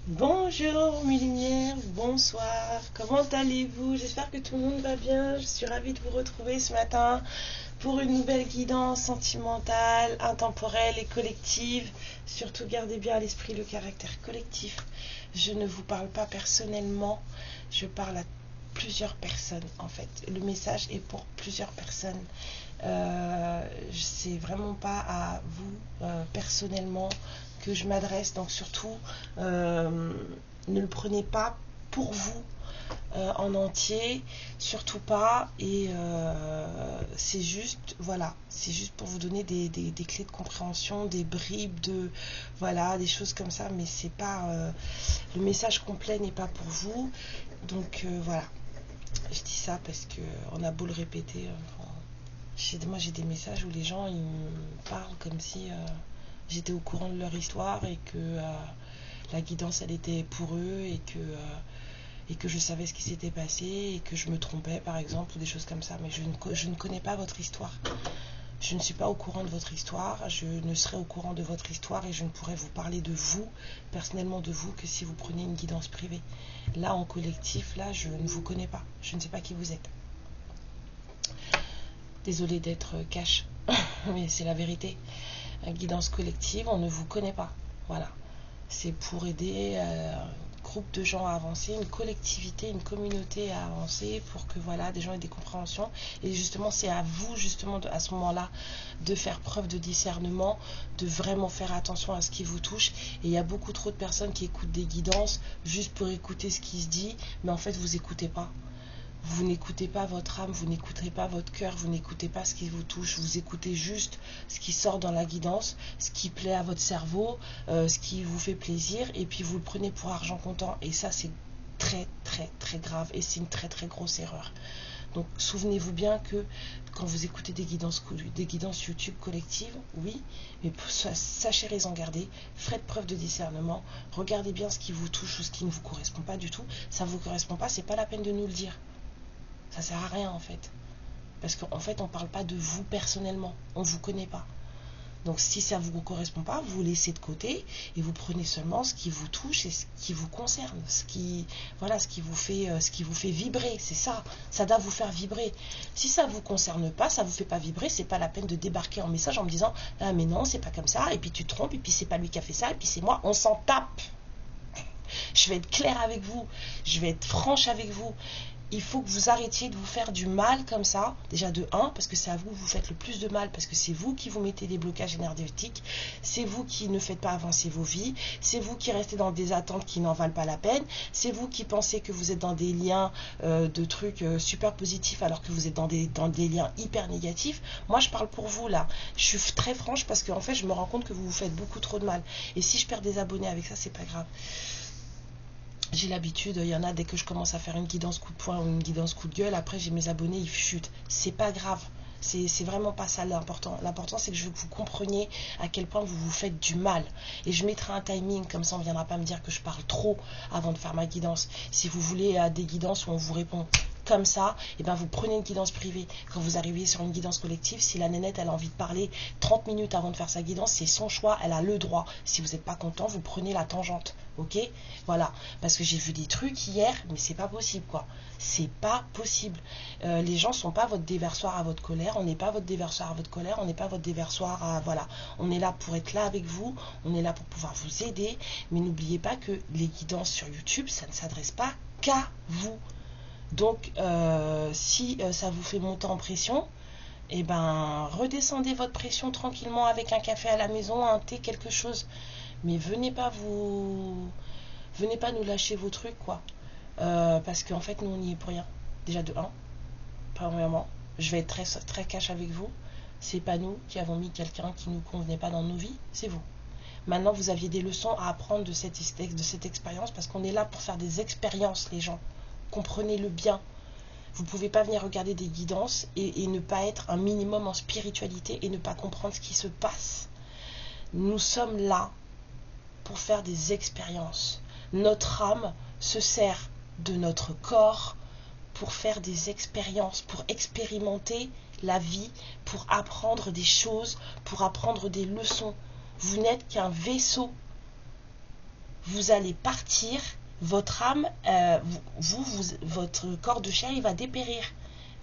Bonjour mes lumières, bonsoir, comment allez-vous? J'espère que tout le monde va bien. Je suis ravie de vous retrouver ce matin pour une nouvelle guidance sentimentale, intemporelle et collective. Surtout gardez bien à l'esprit le caractère collectif. Je ne vous parle pas personnellement, je parle à plusieurs personnes en fait. Le message est pour plusieurs personnes. C'est vraiment pas à vous personnellement que je m'adresse, donc surtout ne le prenez pas pour vous en entier, surtout pas, et c'est juste, voilà, c'est juste pour vous donner des clés de compréhension, des bribes de, voilà, des choses comme ça, mais c'est pas, le message complet n'est pas pour vous, donc voilà, je dis ça parce que on a beau le répéter, moi j'ai des messages où les gens ils me parlent comme si j'étais au courant de leur histoire et que la guidance elle était pour eux et que je savais ce qui s'était passé et que je me trompais par exemple ou des choses comme ça, mais je ne connais pas votre histoire. Je ne suis pas au courant de votre histoire, je ne serai au courant de votre histoire et je ne pourrai vous parler de vous, personnellement de vous, que si vous prenez une guidance privée. Là en collectif, là je ne vous connais pas, je ne sais pas qui vous êtes. Désolée d'être cash, mais c'est la vérité. Guidance collective, on ne vous connaît pas. Voilà. C'est pour aider un groupe de gens à avancer, une collectivité, une communauté à avancer pour que voilà, des gens aient des compréhensions. Et justement, c'est à vous, justement, à ce moment-là, de faire preuve de discernement, de vraiment faire attention à ce qui vous touche. Et il y a beaucoup trop de personnes qui écoutent des guidances juste pour écouter ce qui se dit, mais en fait, vous n'écoutez pas. Vous n'écoutez pas votre âme, vous n'écoutez pas votre cœur, vous n'écoutez pas ce qui vous touche, vous écoutez juste ce qui sort dans la guidance, ce qui plaît à votre cerveau, ce qui vous fait plaisir, et puis vous le prenez pour argent comptant. Et ça, c'est très très très grave et c'est une très très grosse erreur. Donc souvenez-vous bien que quand vous écoutez des guidances YouTube collectives, oui, mais sachez raison garder, faites preuve de discernement, regardez bien ce qui vous touche ou ce qui ne vous correspond pas du tout. Ça ne vous correspond pas, c'est pas la peine de nous le dire. Ça sert à rien en fait. Parce qu'en fait, on ne parle pas de vous personnellement. On ne vous connaît pas. Donc si ça ne vous correspond pas, vous laissez de côté et vous prenez seulement ce qui vous touche et ce qui vous concerne. Voilà, ce qui vous fait vibrer. C'est ça. Ça doit vous faire vibrer. Si ça ne vous concerne pas, ça ne vous fait pas vibrer, c'est pas la peine de débarquer en message en me disant « Ah mais non, c'est pas comme ça. » Et puis tu te trompes, et puis c'est pas lui qui a fait ça, et puis c'est moi. On s'en tape. Je vais être claire avec vous. Je vais être franche avec vous. Il faut que vous arrêtiez de vous faire du mal comme ça, déjà de 1, parce que c'est à vous que vous faites le plus de mal, parce que c'est vous qui vous mettez des blocages énergétiques, c'est vous qui ne faites pas avancer vos vies, c'est vous qui restez dans des attentes qui n'en valent pas la peine, c'est vous qui pensez que vous êtes dans des liens de trucs super positifs alors que vous êtes dans des liens hyper négatifs. Moi je parle pour vous là, je suis très franche parce qu'en fait je me rends compte que vous vous faites beaucoup trop de mal, et si je perds des abonnés avec ça, c'est pas grave. J'ai l'habitude, il y en a, dès que je commence à faire une guidance coup de poing ou une guidance coup de gueule, après j'ai mes abonnés, ils chutent. C'est pas grave. C'est vraiment pas ça l'important. L'important, c'est que je veux que vous compreniez à quel point vous vous faites du mal. Et je mettrai un timing, comme ça on ne viendra pas me dire que je parle trop avant de faire ma guidance. Si vous voulez des guidances où on vous répond comme ça, et ben vous prenez une guidance privée. Quand vous arrivez sur une guidance collective, si la nénette elle a envie de parler 30 minutes avant de faire sa guidance, c'est son choix, elle a le droit. Si vous n'êtes pas content, vous prenez la tangente. Ok, voilà, parce que j'ai vu des trucs hier, mais c'est pas possible quoi, c'est pas possible. Les gens sont pas votre déversoir à votre colère, on n'est pas votre déversoir à votre colère, on n'est pas votre déversoir à, voilà, on est là pour être là avec vous, on est là pour pouvoir vous aider, mais n'oubliez pas que les guidances sur YouTube, ça ne s'adresse pas qu'à vous. Donc si ça vous fait monter en pression, et ben redescendez votre pression tranquillement avec un café à la maison, un thé, quelque chose. Mais venez pas nous lâcher vos trucs quoi. Parce qu'en fait nous on y est pour rien. Déjà de 1, premièrement, je vais être très, très cash avec vous. C'est pas nous qui avons mis quelqu'un qui nous convenait pas dans nos vies, c'est vous. Maintenant vous aviez des leçons à apprendre de cette expérience, parce qu'on est là pour faire des expériences les gens. Comprenez-le bien. Vous ne pouvez pas venir regarder des guidances et ne pas être un minimum en spiritualité et ne pas comprendre ce qui se passe. Nous sommes là pour faire des expériences. Notre âme se sert de notre corps pour faire des expériences, pour expérimenter la vie, pour apprendre des choses, pour apprendre des leçons. Vous n'êtes qu'un vaisseau. Vous allez partir, votre âme, votre corps de chair, il va dépérir.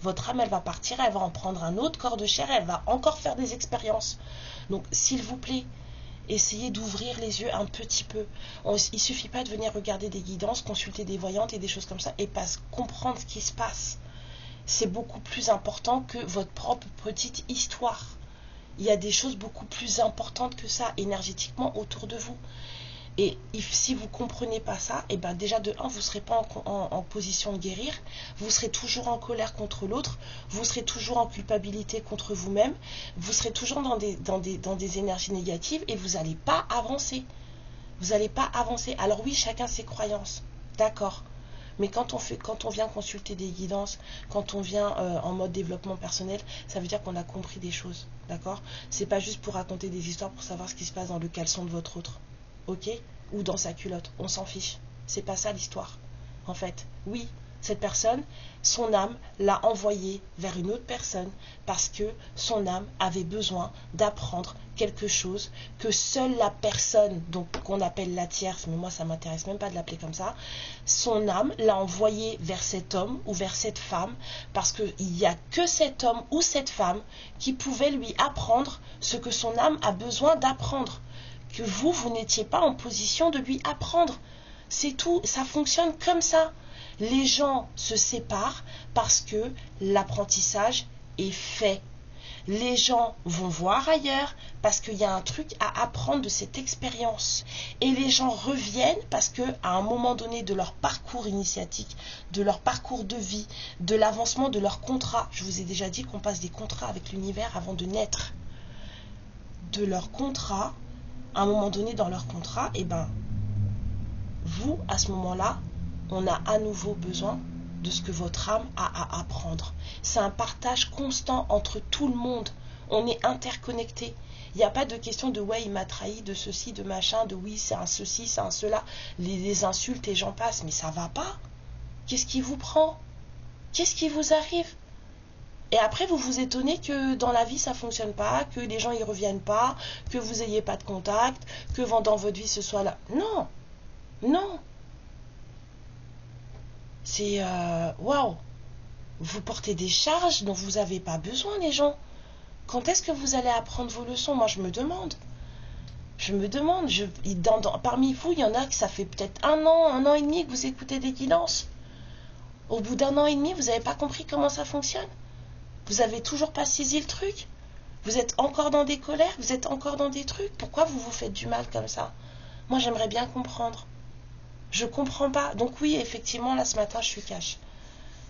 Votre âme, elle va partir, elle va en prendre un autre corps de chair, elle va encore faire des expériences. Donc, s'il vous plaît, essayez d'ouvrir les yeux un petit peu. Il ne suffit pas de venir regarder des guidances, consulter des voyantes et des choses comme ça et pas comprendre ce qui se passe. C'est beaucoup plus important que votre propre petite histoire. Il y a des choses beaucoup plus importantes que ça, énergétiquement, autour de vous. Et si vous ne comprenez pas ça, et ben déjà de 1, vous ne serez pas en position de guérir, vous serez toujours en colère contre l'autre, vous serez toujours en culpabilité contre vous-même, vous serez toujours dans des énergies négatives et vous n'allez pas avancer. Vous n'allez pas avancer. Alors oui, chacun ses croyances, d'accord. Mais quand on vient consulter des guidances, quand on vient en mode développement personnel, ça veut dire qu'on a compris des choses, d'accord. C'est pas juste pour raconter des histoires pour savoir ce qui se passe dans le caleçon de votre autre. Ok, ou dans sa culotte, on s'en fiche. C'est pas ça l'histoire. En fait, oui, cette personne, son âme l'a envoyée vers une autre personne parce que son âme avait besoin d'apprendre quelque chose que seule la personne, donc qu'on appelle la tierce, mais moi ça m'intéresse même pas de l'appeler comme ça, son âme l'a envoyée vers cet homme ou vers cette femme parce qu'il n'y a que cet homme ou cette femme qui pouvait lui apprendre ce que son âme a besoin d'apprendre. Que vous n'étiez pas en position de lui apprendre. C'est tout, ça fonctionne comme ça. Les gens se séparent parce que l'apprentissage est fait. Les gens vont voir ailleurs parce qu'il y a un truc à apprendre de cette expérience. Et les gens reviennent parce qu'à un moment donné de leur parcours initiatique, de leur parcours de vie, de l'avancement de leur contrat, je vous ai déjà dit qu'on passe des contrats avec l'univers avant de naître, de leur contrat, à un moment donné dans leur contrat, et ben, vous, à ce moment-là, on a à nouveau besoin de ce que votre âme a à apprendre. C'est un partage constant entre tout le monde. On est interconnectés. Il n'y a pas de question de ouais, il m'a trahi, de ceci, de machin, de oui, c'est un ceci, c'est un cela, les insultes et j'en passe. Mais ça va pas. Qu'est-ce qui vous prend? Qu'est-ce qui vous arrive? Et après, vous vous étonnez que dans la vie, ça ne fonctionne pas, que les gens ne reviennent pas, que vous n'ayez pas de contact, que dans votre vie, ce soit là. Non, non. C'est, waouh. Vous portez des charges dont vous n'avez pas besoin, les gens. Quand est-ce que vous allez apprendre vos leçons? Moi, je me demande. Parmi vous, il y en a que ça fait peut-être un an et demi que vous écoutez des guidances. Au bout d'un an et demi, vous n'avez pas compris comment ça fonctionne? Vous n'avez toujours pas saisi le truc? Vous êtes encore dans des colères? Vous êtes encore dans des trucs? Pourquoi vous vous faites du mal comme ça? Moi, j'aimerais bien comprendre. Je comprends pas. Donc oui, effectivement, là, ce matin, je suis cash.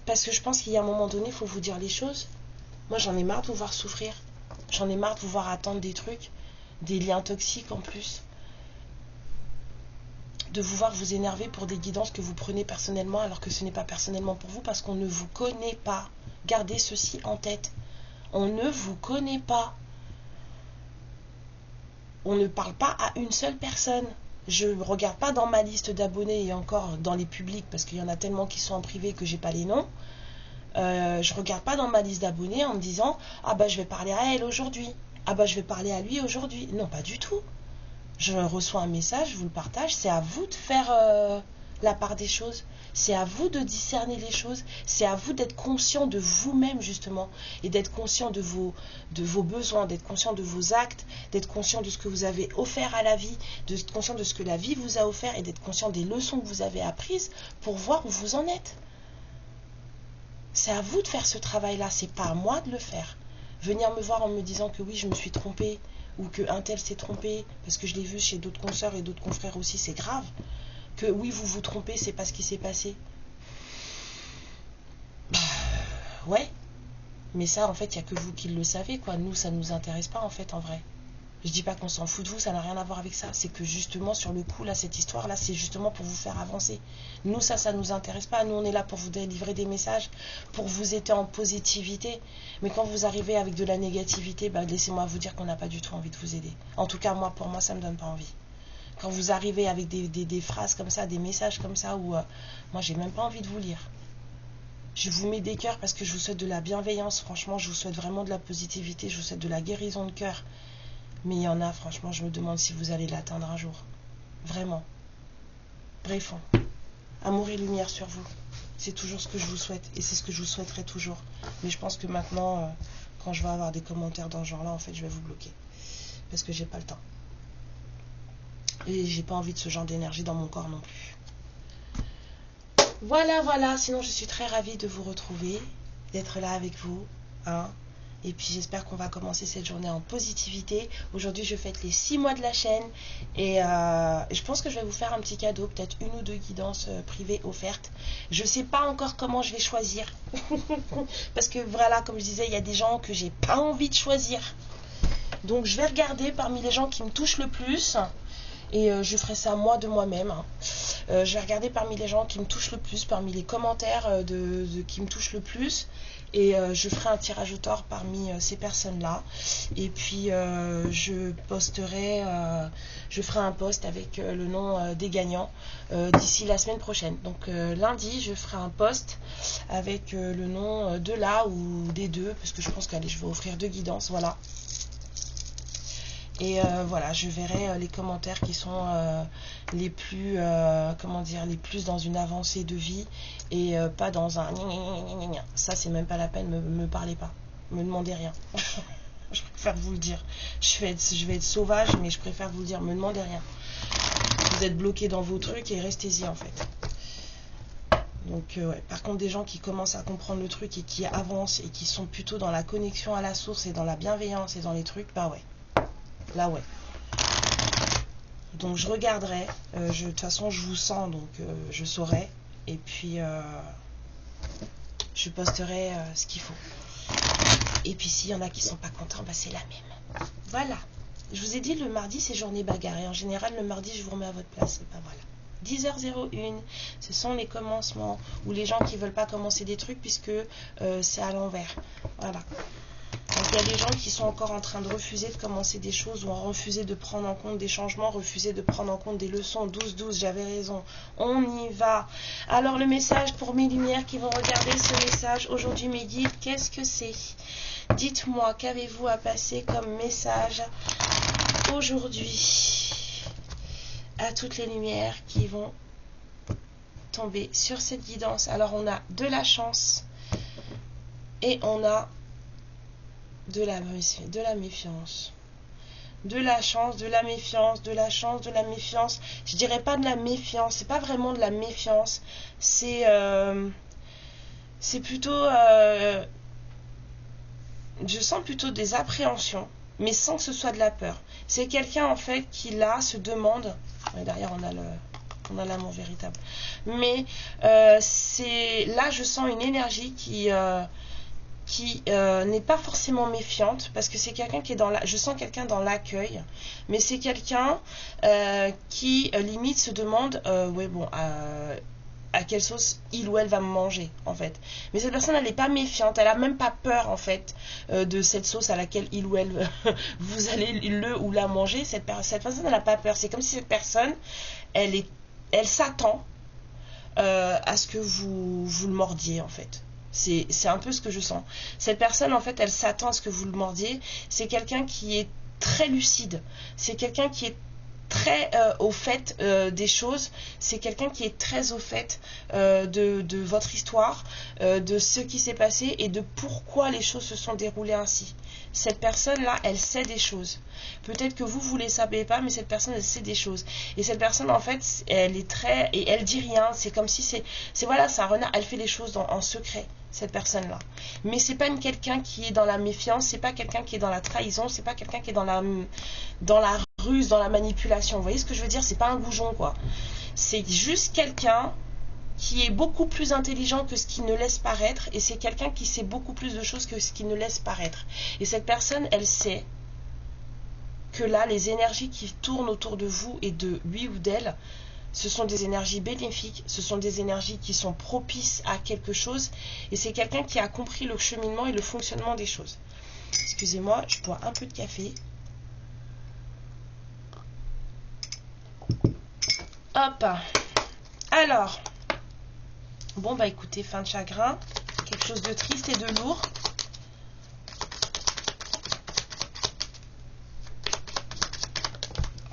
Parce que je pense qu'il y a un moment donné, il faut vous dire les choses. Moi, j'en ai marre de vous voir souffrir. J'en ai marre de vous voir attendre des trucs, des liens toxiques en plus. De vous voir vous énerver pour des guidances que vous prenez personnellement alors que ce n'est pas personnellement pour vous parce qu'on ne vous connaît pas. Gardez ceci en tête. On ne vous connaît pas. On ne parle pas à une seule personne. Je ne regarde pas dans ma liste d'abonnés et encore dans les publics parce qu'il y en a tellement qui sont en privé que j'ai pas les noms. Je regarde pas dans ma liste d'abonnés en me disant ah bah je vais parler à elle aujourd'hui. Ah bah je vais parler à lui aujourd'hui. Non, pas du tout. Je reçois un message, je vous le partage. C'est à vous de faire la part des choses. C'est à vous de discerner les choses. C'est à vous d'être conscient de vous-même, justement. Et d'être conscient de vos besoins, d'être conscient de vos actes, d'être conscient de ce que vous avez offert à la vie, d'être conscient de ce que la vie vous a offert et d'être conscient des leçons que vous avez apprises pour voir où vous en êtes. C'est à vous de faire ce travail-là. C'est pas à moi de le faire. Venir me voir en me disant que oui, je me suis trompée ou qu'un tel s'est trompé, parce que je l'ai vu chez d'autres consoeurs et d'autres confrères aussi, c'est grave. Que oui, vous vous trompez, c'est pas ce qui s'est passé. Ouais, mais ça, en fait, il n'y a que vous qui le savez, quoi. Nous, ça ne nous intéresse pas, en fait, en vrai. Je dis pas qu'on s'en fout de vous, ça n'a rien à voir avec ça. C'est que justement, sur le coup, là, cette histoire-là, c'est justement pour vous faire avancer. Nous, ça nous intéresse pas. Nous, on est là pour vous délivrer des messages, pour vous aider en positivité. Mais quand vous arrivez avec de la négativité, bah, laissez-moi vous dire qu'on n'a pas du tout envie de vous aider. En tout cas, moi, pour moi, ça me donne pas envie. Quand vous arrivez avec des phrases comme ça, des messages comme ça, où moi, j'ai même pas envie de vous lire. Je vous mets des cœurs parce que je vous souhaite de la bienveillance. Franchement, je vous souhaite vraiment de la positivité. Je vous souhaite de la guérison de cœur. Mais il y en a, franchement, je me demande si vous allez l'atteindre un jour. Vraiment. Bref, amour et lumière sur vous. C'est toujours ce que je vous souhaite. Et c'est ce que je vous souhaiterai toujours. Mais je pense que maintenant, quand je vais avoir des commentaires dans ce genre-là, en fait, je vais vous bloquer. Parce que j'ai pas le temps. Et j'ai pas envie de ce genre d'énergie dans mon corps non plus. Voilà, voilà. Sinon, je suis très ravie de vous retrouver, d'être là avec vous. Hein. Et puis, j'espère qu'on va commencer cette journée en positivité. Aujourd'hui, je fête les 6 mois de la chaîne. Et je pense que je vais vous faire un petit cadeau. Peut-être 1 ou 2 guidances privées offertes. Je sais pas encore comment je vais choisir. Parce que voilà, comme je disais, il y a des gens que j'ai pas envie de choisir. Donc, je vais regarder parmi les gens qui me touchent le plus. Et je ferai ça moi de moi-même. Hein. Je vais regarder parmi les gens qui me touchent le plus, parmi les commentaires qui me touchent le plus. Et je ferai un tirage au sort parmi ces personnes-là. Et puis je posterai, je ferai un post avec le nom des gagnants d'ici la semaine prochaine. Donc lundi, je ferai un post avec le nom de là ou des deux, parce que je pense qu'allez, je vais offrir 2 guidances. Voilà. Et voilà, je verrai les commentaires qui sont les plus, comment dire, les plus dans une avancée de vie et pas dans un ça c'est même pas la peine, me parlez pas, me demandez rien. Je préfère vous le dire. Je vais être sauvage, mais je préfère vous le dire, me demandez rien. Vous êtes bloqué dans vos trucs et restez-y en fait. Donc ouais. Par contre, des gens qui commencent à comprendre le truc et qui avancent et qui sont plutôt dans la connexion à la source et dans la bienveillance et dans les trucs, bah ouais. Là ouais. Donc je regarderai. De toute façon je vous sens, donc je saurai. Et puis je posterai ce qu'il faut. Et puis s'il y en a qui sont pas contents, bah c'est la même. Voilà. Je vous ai dit le mardi c'est journée bagarre. Et en général le mardi je vous remets à votre place. Et bah voilà. 10h01, ce sont les commencements. Ou les gens qui veulent pas commencer des trucs puisque c'est à l'envers. Voilà. Donc il y a des gens qui sont encore en train de refuser de commencer des choses ou en refuser de prendre en compte des changements, refuser de prendre en compte des leçons. 12-12, j'avais raison. On y va. Alors le message pour mes lumières qui vont regarder ce message aujourd'hui, mes guides, qu'est-ce que c'est? Dites-moi, qu'avez-vous à passer comme message aujourd'hui à toutes les lumières qui vont tomber sur cette guidance? Alors on a de la chance et on a de la méfiance. De la chance, de la méfiance, de la chance, de la méfiance. Je dirais pas de la méfiance, c'est pas vraiment de la méfiance. C'est plutôt... je sens plutôt des appréhensions, mais sans que ce soit de la peur. C'est quelqu'un en fait qui là se demande... Derrière on a l'amour véritable. Mais c'est là je sens une énergie qui n'est pas forcément méfiante, parce que c'est quelqu'un qui est dans je sens quelqu'un dans l'accueil, mais c'est quelqu'un qui limite se demande ouais bon à quelle sauce il ou elle va me manger en fait. Mais cette personne elle n'est pas méfiante, elle a même pas peur en fait de cette sauce à laquelle il ou elle vous allez le ou la manger. Cette personne elle n'a pas peur. C'est comme si cette personne elle s'attend à ce que vous le mordiez en fait. C'est un peu ce que je sens. Cette personne, en fait, elle s'attend à ce que vous le mordiez. C'est quelqu'un qui est très lucide. C'est quelqu'un qui est très au fait des choses. C'est quelqu'un qui est très au fait de votre histoire, de ce qui s'est passé et de pourquoi les choses se sont déroulées ainsi. Cette personne-là, elle sait des choses. Peut-être que vous ne les savez pas, mais cette personne, elle sait des choses. Et cette personne, en fait, elle est très... Et elle dit rien. C'est comme si c'est voilà, c'est un renard. Elle fait les choses en secret, cette personne-là. Mais c'est pas quelqu'un qui est dans la méfiance. C'est pas quelqu'un qui est dans la trahison. C'est pas quelqu'un qui est dans la ruse, dans la manipulation. Vous voyez ce que je veux dire? C'est pas un goujon, quoi. C'est juste quelqu'un qui est beaucoup plus intelligent que ce qu'il ne laisse paraître, et c'est quelqu'un qui sait beaucoup plus de choses que ce qu'il ne laisse paraître. Et cette personne, elle sait que là, les énergies qui tournent autour de vous et de lui ou d'elle, ce sont des énergies bénéfiques, ce sont des énergies qui sont propices à quelque chose, et c'est quelqu'un qui a compris le cheminement et le fonctionnement des choses. Excusez-moi, je bois un peu de café. Hop. Alors... Bon, bah écoutez, fin de chagrin. quelque chose de triste et de lourd.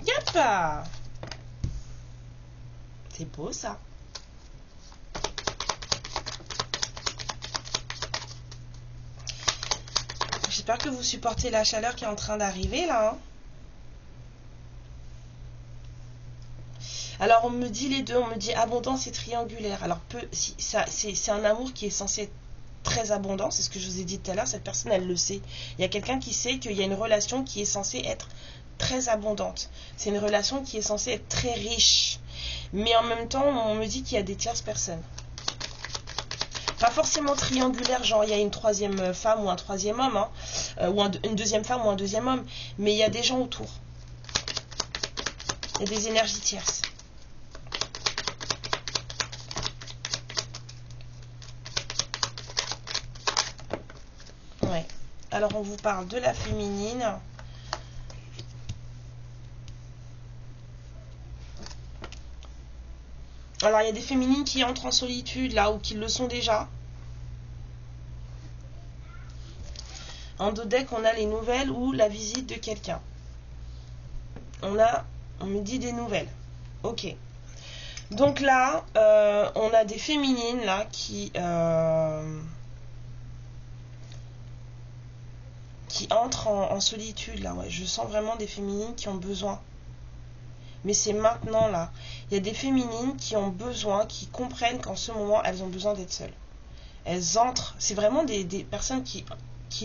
Yep! C'est beau ça. J'espère que vous supportez la chaleur qui est en train d'arriver là. Hein. Alors on me dit les deux, on me dit abondance et triangulaire. Alors c'est un amour qui est censé être très abondant, c'est ce que je vous ai dit tout à l'heure, cette personne elle le sait. Il y a quelqu'un qui sait qu'il y a une relation qui est censée être très abondante. C'est une relation qui est censée être très riche. Mais en même temps, on me dit qu'il y a des tierces personnes. Pas forcément triangulaire, genre il y a une troisième femme ou un troisième homme, hein, ou une deuxième femme ou un deuxième homme, mais il y a des gens autour. Il y a des énergies tierces. Ouais. Alors on vous parle de la féminine. Alors il y a des féminines qui entrent en solitude là ou qui le sont déjà. En dos deck, on a les nouvelles ou la visite de quelqu'un. On me dit des nouvelles. Ok. Donc là, on a des féminines là qui entrent en solitude là. Ouais, je sens vraiment des féminines qui ont besoin. Mais c'est maintenant là. Il y a des féminines qui ont besoin, qui comprennent qu'en ce moment, elles ont besoin d'être seules. Elles entrent. C'est vraiment des personnes qui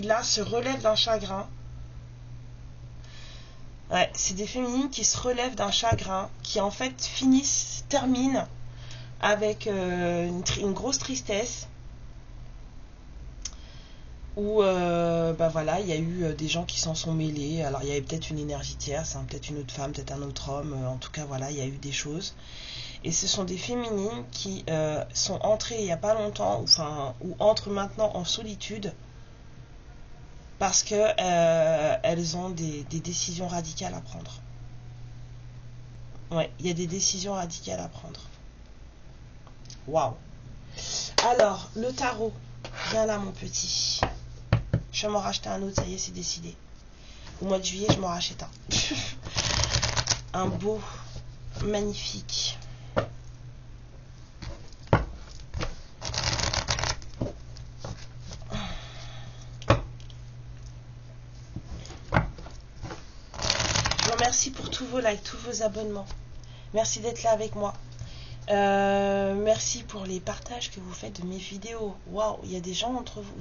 là se relèvent d'un chagrin. Ouais, c'est des féminines qui se relèvent d'un chagrin, qui en fait terminent avec une grosse tristesse. Où bah voilà, il y a eu des gens qui s'en sont mêlés. Alors il y avait peut-être une énergie tierce, hein, peut-être une autre femme, peut-être un autre homme. En tout cas voilà, il y a eu des choses. Et ce sont des féminines qui sont entrées il n'y a pas longtemps, ou entrent maintenant en solitude. Parce que elles ont des décisions radicales à prendre. Ouais, il y a des décisions radicales à prendre. Waouh. Alors, le tarot. Viens là, mon petit. Je vais m'en racheter un autre, ça y est, c'est décidé. Au mois de juillet, je m'en rachète un. Un beau, magnifique. Merci pour tous vos likes, tous vos abonnements. Merci d'être là avec moi. Merci pour les partages que vous faites de mes vidéos. Waouh, il y a des gens entre vous.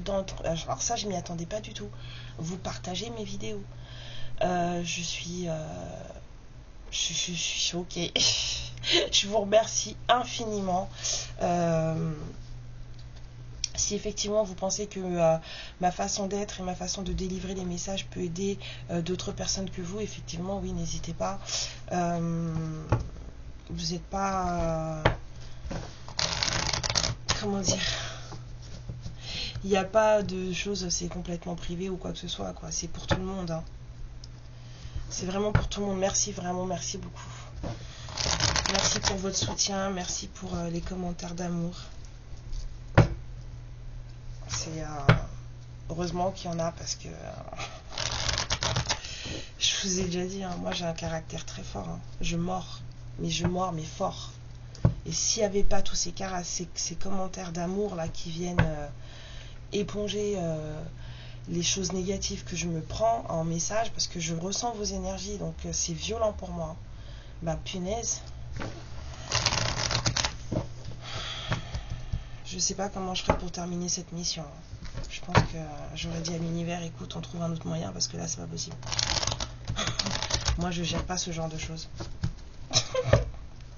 Alors ça, je m'y attendais pas du tout. Vous partagez mes vidéos. Je suis choquée. Je vous remercie infiniment. Si effectivement vous pensez que ma façon d'être et ma façon de délivrer les messages peut aider d'autres personnes que vous, effectivement, oui, n'hésitez pas. Vous n'êtes pas... comment dire? Il n'y a pas de choses, c'est complètement privé ou quoi que ce soit, quoi. C'est pour tout le monde. Hein. C'est vraiment pour tout le monde. Merci, vraiment, merci beaucoup. Merci pour votre soutien. Merci pour les commentaires d'amour. C'est heureusement qu'il y en a parce que je vous ai déjà dit, hein, moi j'ai un caractère très fort. Hein. Je mords mais fort. Et s'il n'y avait pas tous ces commentaires d'amour là qui viennent éponger les choses négatives que je me prends en message, parce que je ressens vos énergies, donc c'est violent pour moi. Bah punaise. Je sais pas comment je ferai pour terminer cette mission. Je pense que j'aurais dit à l'univers, écoute, on trouve un autre moyen parce que là, c'est pas possible. Moi, je gère pas ce genre de choses.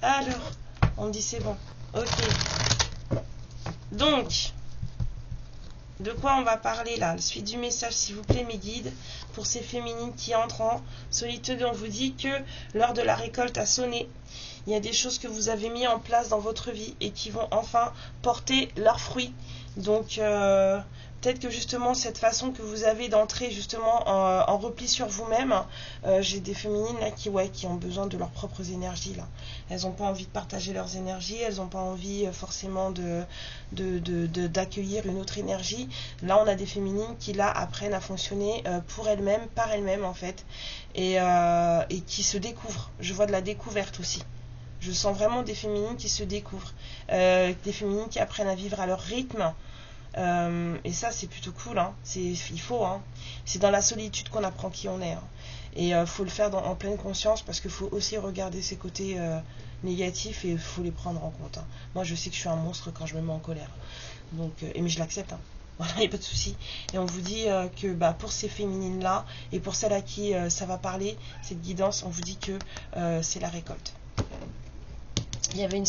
Alors, on me dit c'est bon. Ok. Donc, de quoi on va parler là? Suite du message, s'il vous plaît, mes guides, pour ces féminines qui entrent en solitude. On vous dit que l'heure de la récolte a sonné. Il y a des choses que vous avez mis en place dans votre vie et qui vont enfin porter leurs fruits. Donc, peut-être que justement cette façon que vous avez d'entrer justement en repli sur vous-même, j'ai des féminines là qui ont besoin de leurs propres énergies là. Elles n'ont pas envie de partager leurs énergies, elles n'ont pas envie forcément d'accueillir une autre énergie. Là on a des féminines qui là apprennent à fonctionner pour elles-mêmes, par elles-mêmes en fait, et qui se découvrent. Je vois de la découverte aussi. Je sens vraiment des féminines qui se découvrent, des féminines qui apprennent à vivre à leur rythme. Et ça c'est plutôt cool, hein. Il faut, hein. C'est dans la solitude qu'on apprend qui on est, hein. Et faut le faire en pleine conscience, parce qu'il faut aussi regarder ses côtés négatifs, et il faut les prendre en compte, hein. Moi je sais que je suis un monstre quand je me mets en colère, donc, mais je l'accepte, hein. Voilà, il n'y a pas de souci. Et on vous dit que pour ces féminines là, et pour celles à qui ça va parler, cette guidance, on vous dit que c'est la récolte. Il y avait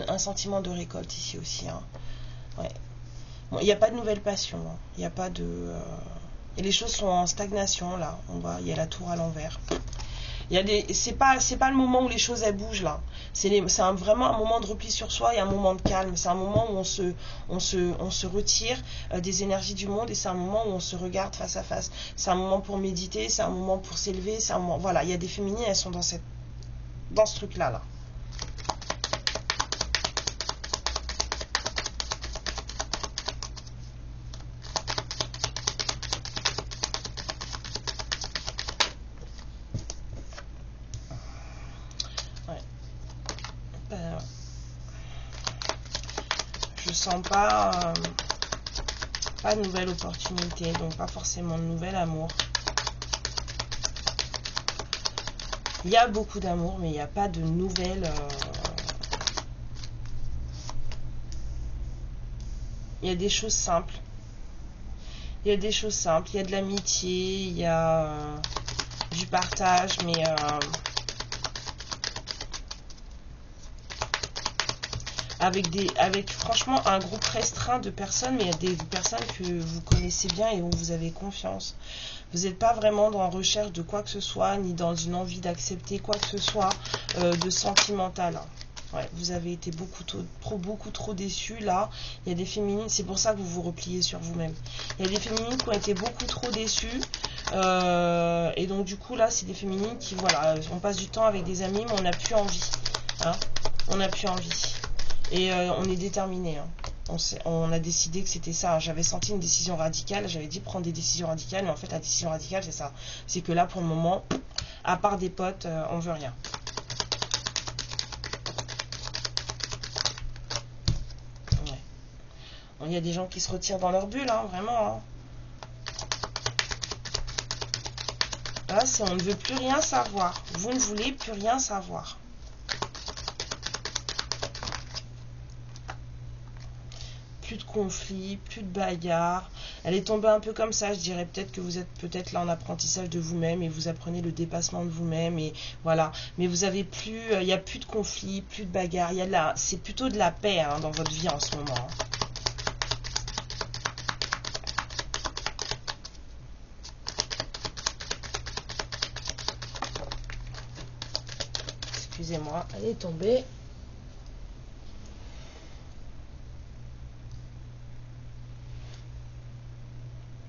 un sentiment de récolte ici aussi, hein. Ouais. Bon, il n'y a pas de nouvelle passion, hein. Il n'y a pas de... Et les choses sont en stagnation, là. On voit, il y a la tour à l'envers. C'est pas le moment où les choses elles bougent, là. C'est vraiment un moment de repli sur soi et un moment de calme. C'est un moment où on se retire des énergies du monde, et c'est un moment où on se regarde face à face. C'est un moment pour méditer, c'est un moment pour s'élever, c'est un moment... Voilà, il y a des féminines, elles sont dans ce truc-là, là. Je sens pas de nouvelle opportunité, donc pas forcément de nouvel amour. Il y a beaucoup d'amour, mais il n'y a pas de nouvelles... Il y a des choses simples. Il y a des choses simples. Il y a de l'amitié, il y a du partage, mais... avec franchement un groupe restreint de personnes, mais il y a des personnes que vous connaissez bien et où vous avez confiance. Vous n'êtes pas vraiment dans la recherche de quoi que ce soit, ni dans une envie d'accepter quoi que ce soit de sentimental. Ouais, vous avez été beaucoup trop déçus là. Il y a des féminines, c'est pour ça que vous vous repliez sur vous-même. Il y a des féminines qui ont été beaucoup trop déçues. Et donc du coup là, c'est des féminines qui, voilà, on passe du temps avec des amis, mais on n'a plus envie. Hein, on n'a plus envie. Et on est déterminé, hein. On a décidé que c'était ça. J'avais senti une décision radicale. J'avais dit prendre des décisions radicales. Mais en fait, la décision radicale, c'est ça. C'est que là, pour le moment, à part des potes, on veut rien. Ouais. Bon, il y a des gens qui se retirent dans leur bulle, hein, vraiment. Hein. Là, c'est on ne veut plus rien savoir. Vous ne voulez plus rien savoir. Plus de conflits, plus de bagarres. Elle est tombée un peu comme ça, je dirais peut-être que vous êtes peut-être là en apprentissage de vous-même et vous apprenez le dépassement de vous-même, et voilà. Mais vous avez plus, il n'y a plus de conflits, plus de bagarres. C'est plutôt de la paix, hein, dans votre vie en ce moment. Hein. Excusez-moi, elle est tombée.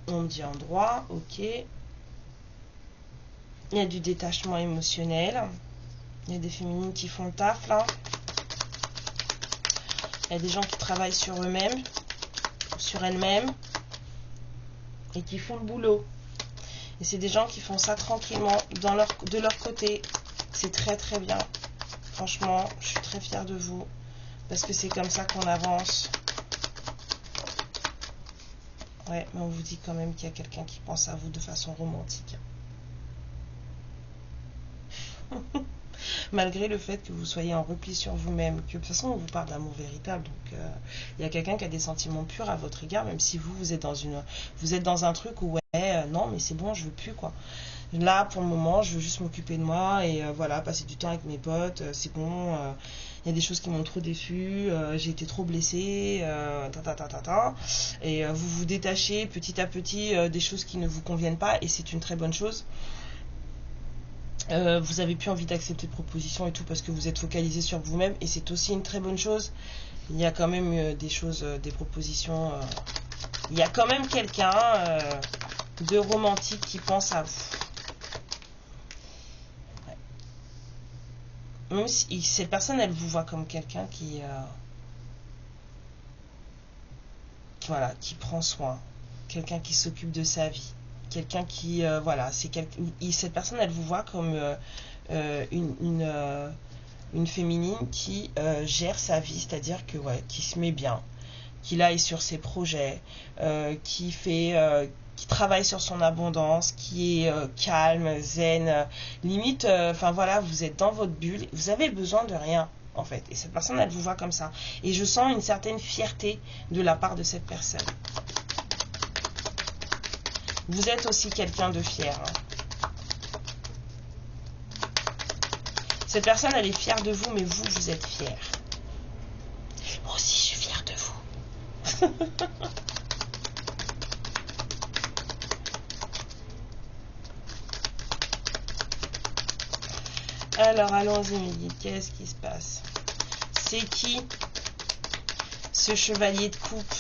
On me dit en droit, ok. Il y a du détachement émotionnel. Il y a des féminines qui font le taf là. Il y a des gens qui travaillent sur eux-mêmes, sur elles-mêmes, et qui font le boulot. Et c'est des gens qui font ça tranquillement, de leur côté. C'est très très bien. Franchement, je suis très fière de vous, parce que c'est comme ça qu'on avance. Ouais, mais on vous dit quand même qu'il y a quelqu'un qui pense à vous de façon romantique. Malgré le fait que vous soyez en repli sur vous-même, que de toute façon on vous parle d'amour véritable, donc il y a quelqu'un qui a des sentiments purs à votre égard, même si vous êtes dans un truc où ouais, non mais c'est bon, je veux plus quoi. Là pour le moment je veux juste m'occuper de moi et voilà, passer du temps avec mes potes, c'est bon. Il y a des choses qui m'ont trop déçue, j'ai été trop blessée, et vous vous détachez petit à petit des choses qui ne vous conviennent pas, et c'est une très bonne chose. Vous avez plus envie d'accepter de propositions et tout parce que vous êtes focalisé sur vous-même, et c'est aussi une très bonne chose. Il y a quand même des choses, des propositions Il y a quand même quelqu'un de romantique qui pense à vous. Ouais. Même si cette personne, elle vous voit comme quelqu'un voilà, qui prend soin, quelqu'un qui s'occupe de sa vie, quelqu'un qui, voilà, cette personne, elle vous voit comme une féminine qui gère sa vie, c'est-à-dire que, ouais, qui se met bien, qui là est sur ses projets, qui travaille sur son abondance, qui est calme, zen, limite, enfin voilà, vous êtes dans votre bulle, vous avez besoin de rien. En fait, et cette personne, elle vous voit comme ça. Et je sens une certaine fierté de la part de cette personne. Vous êtes aussi quelqu'un de fier. Hein. Cette personne, elle est fière de vous, mais vous, vous êtes fier. Moi aussi, je suis fière de vous. Alors, allons-y, Mehdi. Qu'est-ce qui se passe? C'est qui ce chevalier de coupe?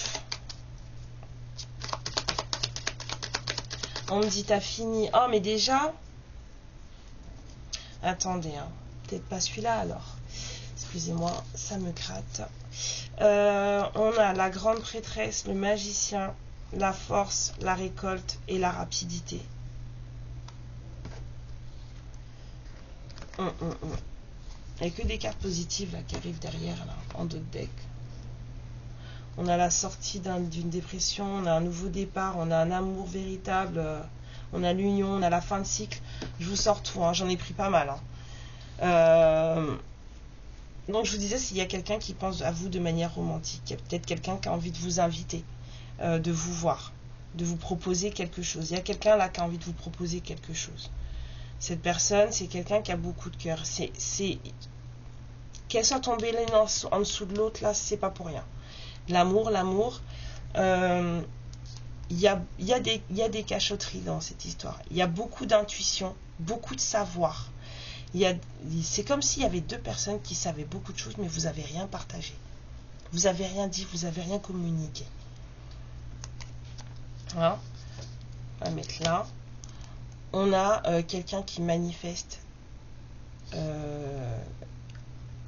On me dit, t'as fini. Oh, mais déjà... Attendez, hein. Peut-être pas celui-là, alors. Excusez-moi, ça me gratte. On a la grande prêtresse, le magicien, la force, la récolte et la rapidité. Il n'y a que des cartes positives là, qui arrivent derrière, là, en d'autres decks. On a la sortie d'une dépression, on a un nouveau départ, on a un amour véritable, on a l'union, on a la fin de cycle. Je vous sors tout, hein, j'en ai pris pas mal. Hein. Donc je vous disais, s'il y a quelqu'un qui pense à vous de manière romantique, il y a peut-être quelqu'un qui a envie de vous inviter, de vous voir, de vous proposer quelque chose. Il y a quelqu'un là qui a envie de vous proposer quelque chose. Cette personne, c'est quelqu'un qui a beaucoup de cœur. Qu'elle soit tombée l'une en dessous de l'autre, là, c'est pas pour rien. L'amour, il y a des cachotteries dans cette histoire. Il y a beaucoup d'intuition, beaucoup de savoir. C'est comme s'il y avait deux personnes qui savaient beaucoup de choses, mais vous n'avez rien partagé. Vous n'avez rien dit, vous n'avez rien communiqué. Voilà. On va mettre là. On a quelqu'un qui manifeste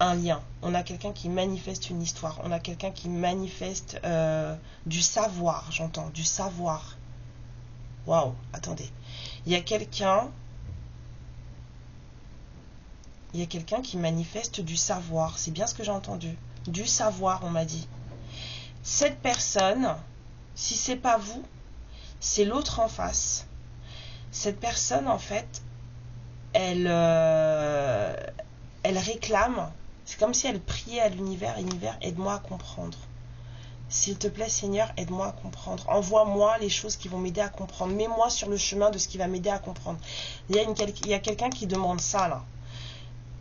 un lien. On a quelqu'un qui manifeste une histoire. On a quelqu'un qui manifeste du savoir, j'entends, du savoir. Waouh, attendez. Il y a quelqu'un qui manifeste du savoir. C'est bien ce que j'ai entendu. Du savoir, on m'a dit. Cette personne, si c'est pas vous, c'est l'autre en face. Cette personne, en fait, elle réclame. C'est comme si elle priait à l'univers. Univers, aide-moi à comprendre. S'il te plaît, Seigneur, aide-moi à comprendre. Envoie-moi les choses qui vont m'aider à comprendre. Mets-moi sur le chemin de ce qui va m'aider à comprendre. Il y a quelqu'un qui demande ça, là.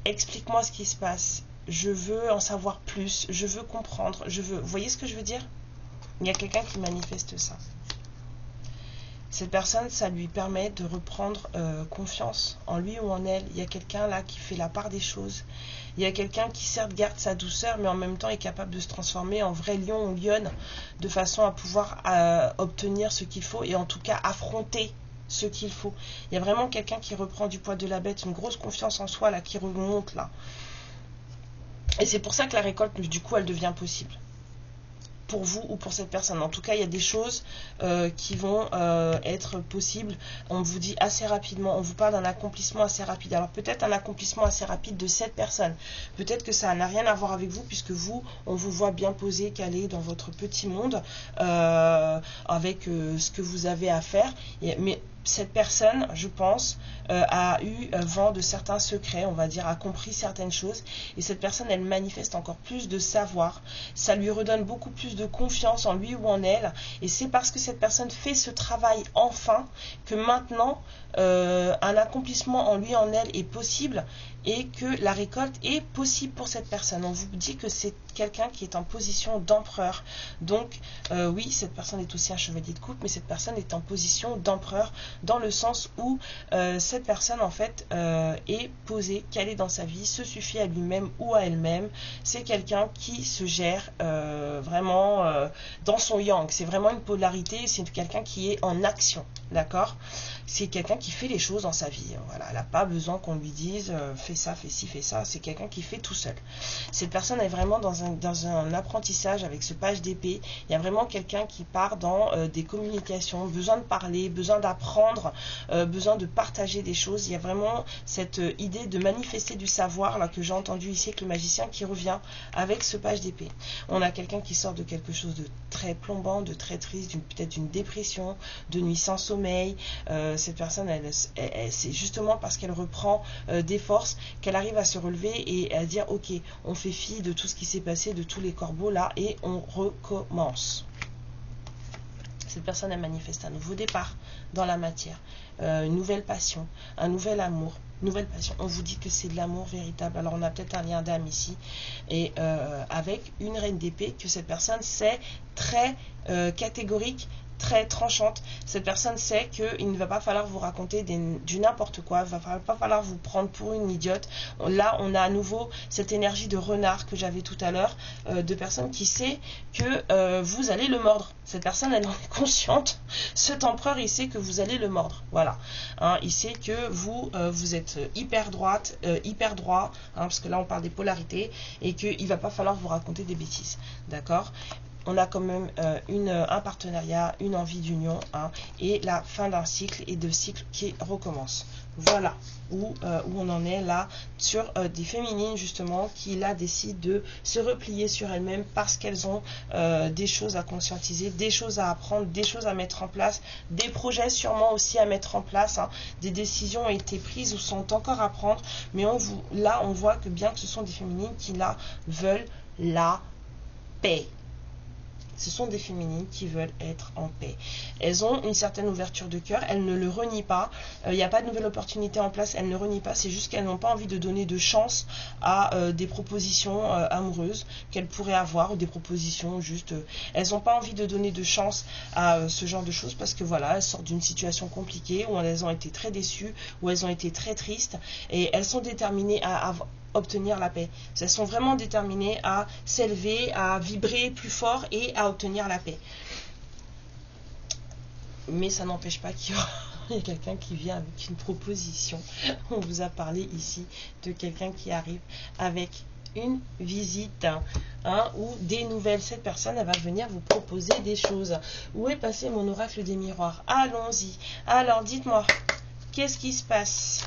Explique-moi ce qui se passe. Je veux en savoir plus. Je veux comprendre. Vous voyez ce que je veux dire? Il y a quelqu'un qui manifeste ça. Cette personne, ça lui permet de reprendre confiance en lui ou en elle. Il y a quelqu'un là qui fait la part des choses. Il y a quelqu'un qui certes garde sa douceur, mais en même temps est capable de se transformer en vrai lion ou lionne, de façon à pouvoir obtenir ce qu'il faut et en tout cas affronter ce qu'il faut. Il y a vraiment quelqu'un qui reprend du poids de la bête, une grosse confiance en soi là qui remonte là. Et c'est pour ça que la récolte, du coup, elle devient possible. Pour vous ou pour cette personne. En tout cas, il y a des choses qui vont être possibles. On vous dit assez rapidement, on vous parle d'un accomplissement assez rapide. Alors peut-être un accomplissement assez rapide de cette personne. Peut-être que ça n'a rien à voir avec vous, puisque vous, on vous voit bien posé, calé dans votre petit monde, avec ce que vous avez à faire. Mais cette personne, je pense, a eu vent de certains secrets, on va dire, a compris certaines choses. Et cette personne, elle manifeste encore plus de savoir. Ça lui redonne beaucoup plus de confiance en lui ou en elle. Et c'est parce que cette personne fait ce travail enfin que maintenant, un accomplissement en lui, en elle est possible et que la récolte est possible pour cette personne. On vous dit que c'est quelqu'un qui est en position d'empereur. Donc, oui, cette personne est aussi un chevalier de coupe, mais cette personne est en position d'empereur dans le sens où cette personne, en fait, est posée, calée dans sa vie, se suffit à lui-même ou à elle-même. C'est quelqu'un qui se gère vraiment dans son yang. C'est vraiment une polarité, c'est quelqu'un qui est en action, d'accord? C'est quelqu'un qui fait les choses dans sa vie. Voilà, elle n'a pas besoin qu'on lui dise fais ça, fais ci, fais ça. C'est quelqu'un qui fait tout seul. Cette personne est vraiment dans un apprentissage avec ce page d'épée. Il y a vraiment quelqu'un qui part dans des communications, besoin de parler, besoin d'apprendre, besoin de partager des choses. Il y a vraiment cette idée de manifester du savoir là que j'ai entendu ici avec le magicien qui revient avec ce page d'épée. On a quelqu'un qui sort de quelque chose de très plombant, de très triste, peut-être d'une dépression, de nuit sans sommeil. Cette personne, c'est justement parce qu'elle reprend des forces qu'elle arrive à se relever et à dire ok, on fait fi de tout ce qui s'est passé, de tous les corbeaux là, et on recommence. Cette personne, elle manifeste un nouveau départ dans la matière, une nouvelle passion, un nouvel amour, nouvelle passion. On vous dit que c'est de l'amour véritable. Alors on a peut-être un lien d'âme ici, et avec une reine d'épée, que cette personne c'est très catégorique, très tranchante. Cette personne sait qu'il ne va pas falloir vous raconter du n'importe quoi, il ne va pas falloir vous prendre pour une idiote. Là, on a à nouveau cette énergie de renard que j'avais tout à l'heure, de personne qui sait que vous allez le mordre. Cette personne, elle en est consciente. Cet empereur, il sait que vous allez le mordre. Voilà. Hein, il sait que vous êtes hyper droite, hyper droit, hein, parce que là, on parle des polarités, et qu'il ne va pas falloir vous raconter des bêtises. D'accord ? On a quand même un partenariat, une envie d'union, hein, et la fin d'un cycle et de cycle qui recommence. Voilà où on en est là sur des féminines justement qui là décident de se replier sur elles-mêmes parce qu'elles ont des choses à conscientiser, des choses à apprendre, des choses à mettre en place, des projets sûrement aussi à mettre en place, hein. Des décisions ont été prises ou sont encore à prendre, mais là on voit que bien que ce sont des féminines qui là veulent la paix. Ce sont des féminines qui veulent être en paix. Elles ont une certaine ouverture de cœur, elles ne le renient pas. Il n'y a pas de nouvelle opportunité en place, elles ne renient pas. C'est juste qu'elles n'ont pas envie de donner de chance à des propositions amoureuses qu'elles pourraient avoir, ou des propositions juste... elles n'ont pas envie de donner de chance à ce genre de choses parce que voilà, elles sortent d'une situation compliquée où elles ont été très déçues, où elles ont été très tristes, et elles sont déterminées à obtenir la paix. Elles sont vraiment déterminées à s'élever, à vibrer plus fort et à obtenir la paix. Mais ça n'empêche pas qu'il y a quelqu'un qui vient avec une proposition. On vous a parlé ici de quelqu'un qui arrive avec une visite, hein, ou des nouvelles. Cette personne, elle va venir vous proposer des choses. Où est passé mon oracle des miroirs? Allons-y. Alors, dites-moi, qu'est-ce qui se passe?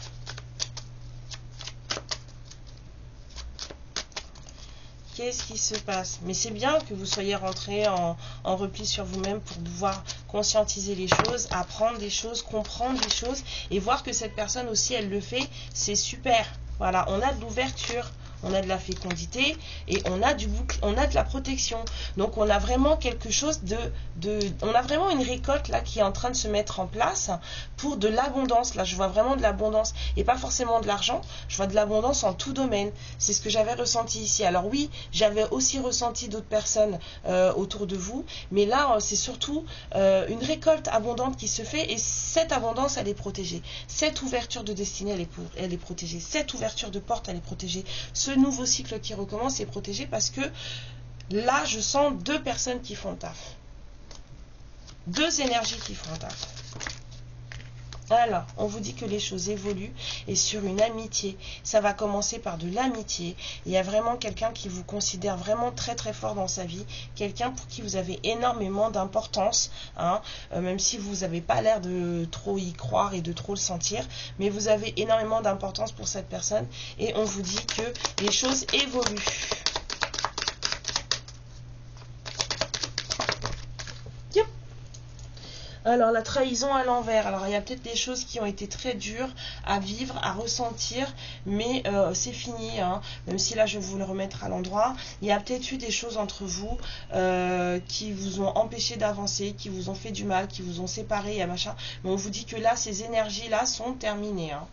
Qu'est-ce qui se passe? Mais c'est bien que vous soyez rentré en repli sur vous-même pour pouvoir conscientiser les choses, apprendre des choses, comprendre des choses et voir que cette personne aussi, elle le fait. C'est super. Voilà, on a de l'ouverture, on a de la fécondité et on a de la protection. Donc on a vraiment quelque chose on a vraiment une récolte là qui est en train de se mettre en place pour de l'abondance. Là, je vois vraiment de l'abondance et pas forcément de l'argent. Je vois de l'abondance en tout domaine. C'est ce que j'avais ressenti ici. Alors oui, j'avais aussi ressenti d'autres personnes autour de vous, mais là, c'est surtout une récolte abondante qui se fait et cette abondance, elle est protégée. Cette ouverture de destinée, elle est protégée. Cette ouverture de porte, elle est protégée. Ce nouveau cycle qui recommence est protégé parce que là, je sens deux personnes qui font le taf. Deux énergies qui font le taf. Alors, on vous dit que les choses évoluent et sur une amitié, ça va commencer par de l'amitié. Il y a vraiment quelqu'un qui vous considère vraiment très très fort dans sa vie, quelqu'un pour qui vous avez énormément d'importance, hein, même si vous n'avez pas l'air de trop y croire et de trop le sentir, mais vous avez énormément d'importance pour cette personne et on vous dit que les choses évoluent. Alors, la trahison à l'envers. Alors, il y a peut-être des choses qui ont été très dures à vivre, à ressentir, mais c'est fini, hein. Même si là, je vais vous le remettre à l'endroit. Il y a peut-être eu des choses entre vous qui vous ont empêché d'avancer, qui vous ont fait du mal, qui vous ont séparé, et machin. Mais on vous dit que là, ces énergies-là sont terminées, hein.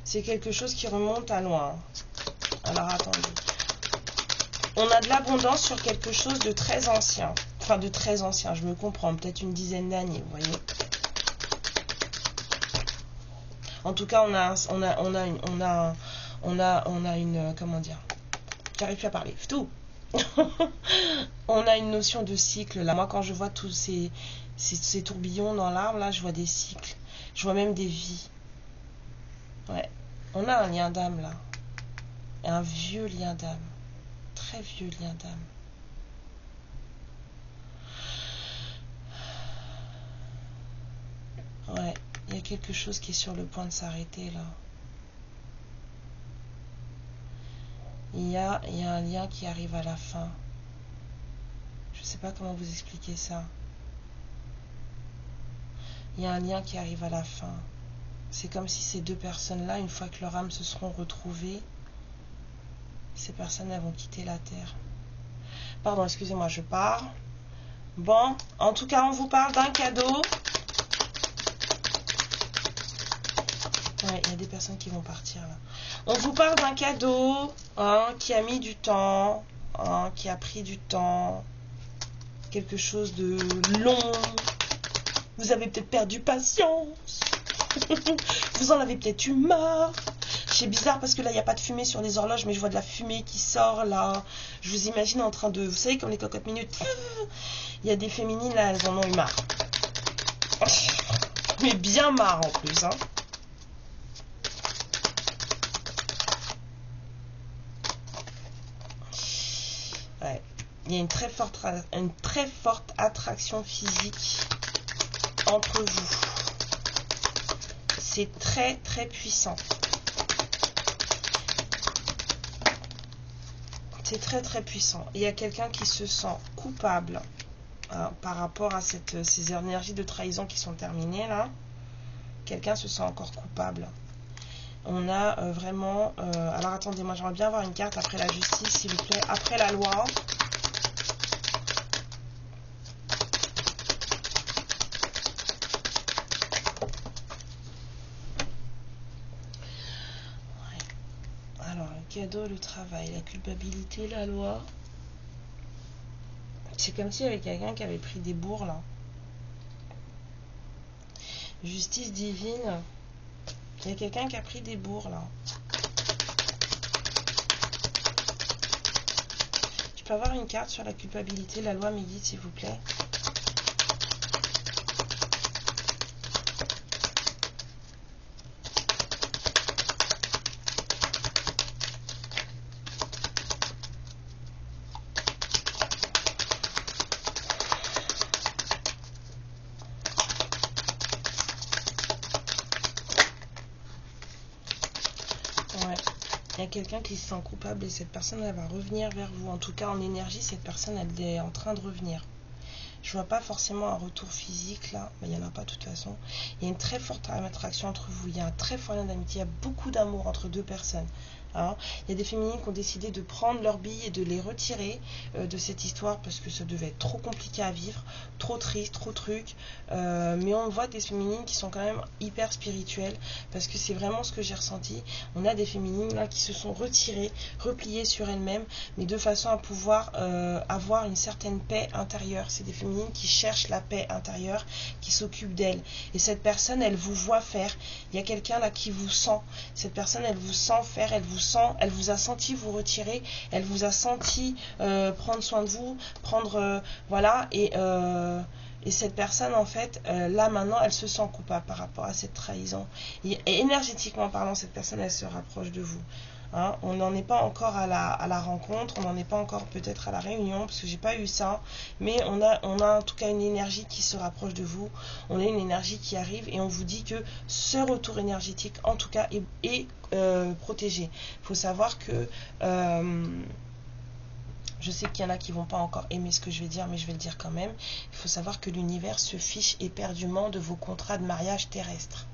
C'est quelque chose qui remonte à loin. Alors, attendez. On a de l'abondance sur quelque chose de très ancien. Enfin, de très ancien, je me comprends. Peut-être une dizaine d'années, vous voyez. En tout cas, on a une, comment dire, j'arrive plus à parler, tout. On a une notion de cycle là. Moi, quand je vois tous ces tourbillons dans l'arbre là, je vois des cycles. Je vois même des vies. Ouais. On a un lien d'âme là. Un vieux lien d'âme. Très vieux lien d'âme. Ouais. Il y a quelque chose qui est sur le point de s'arrêter là. Il y a un lien qui arrive à la fin. Je sais pas comment vous expliquer ça. Il y a un lien qui arrive à la fin. C'est comme si ces deux personnes-là, une fois que leurs âmes se seront retrouvées, ces personnes, elles vont quitter la Terre. Pardon, excusez-moi, je pars. Bon, en tout cas, on vous parle d'un cadeau. Ouais, il y a des personnes qui vont partir là. On vous parle d'un cadeau qui a mis du temps, qui a pris du temps, quelque chose de long. Vous avez peut-être perdu patience. Vous en avez peut-être eu marre. C'est bizarre parce que là, il n'y a pas de fumée sur les horloges, mais je vois de la fumée qui sort là. Je vous imagine en train de... Vous savez, comme les cocottes minutes. Il y a des féminines là, elles en ont eu marre. Mais bien marre en plus, hein. Ouais. Il y a une très forte attraction physique entre vous. C'est très très puissant. C'est très très puissant. Il y a quelqu'un qui se sent coupable par rapport à ces énergies de trahison qui sont terminées là. Quelqu'un se sent encore coupable. On a vraiment... alors attendez, moi j'aimerais bien avoir une carte après la justice, s'il vous plaît. Après la loi. Ouais. Alors, le cadeau, le travail, la culpabilité, la loi. C'est comme s'il y avait quelqu'un qui avait pris des bourres là. Justice divine. Il y a quelqu'un qui a pris des bourres là. Je peux avoir une carte sur la culpabilité, la loi, mes guides, s'il vous plaît. Il y a quelqu'un qui se sent coupable et cette personne elle va revenir vers vous. En tout cas en énergie, cette personne elle est en train de revenir. Je vois pas forcément un retour physique là, mais il n'y en a pas de toute façon. Il y a une très forte attraction entre vous, il y a un très fort lien d'amitié, il y a beaucoup d'amour entre deux personnes. Hein. Il y a des féminines qui ont décidé de prendre leurs billes et de les retirer de cette histoire parce que ça devait être trop compliqué à vivre, trop triste, trop truc. Mais on voit des féminines qui sont quand même hyper spirituelles parce que c'est vraiment ce que j'ai ressenti. On a des féminines là qui se sont retirées, repliées sur elles-mêmes, mais de façon à pouvoir avoir une certaine paix intérieure. C'est des féminines qui cherchent la paix intérieure, qui s'occupent d'elles. Et cette personne, elle vous voit faire. Il y a quelqu'un là qui vous sent. Cette personne, elle vous sent faire, elle vous a senti vous retirer, elle vous a senti prendre soin de vous, voilà, et cette personne en fait là maintenant elle se sent coupable par rapport à cette trahison et énergétiquement parlant cette personne elle se rapproche de vous. Hein, on n'en est pas encore à la rencontre, on n'en est pas encore peut-être à la réunion parce que j'ai pas eu ça, mais on a en tout cas une énergie qui se rapproche de vous, on a une énergie qui arrive et on vous dit que ce retour énergétique en tout cas est protégé. Il faut savoir que je sais qu'il y en a qui vont pas encore aimer ce que je vais dire, mais je vais le dire quand même. Il faut savoir que l'univers se fiche éperdument de vos contrats de mariage terrestres.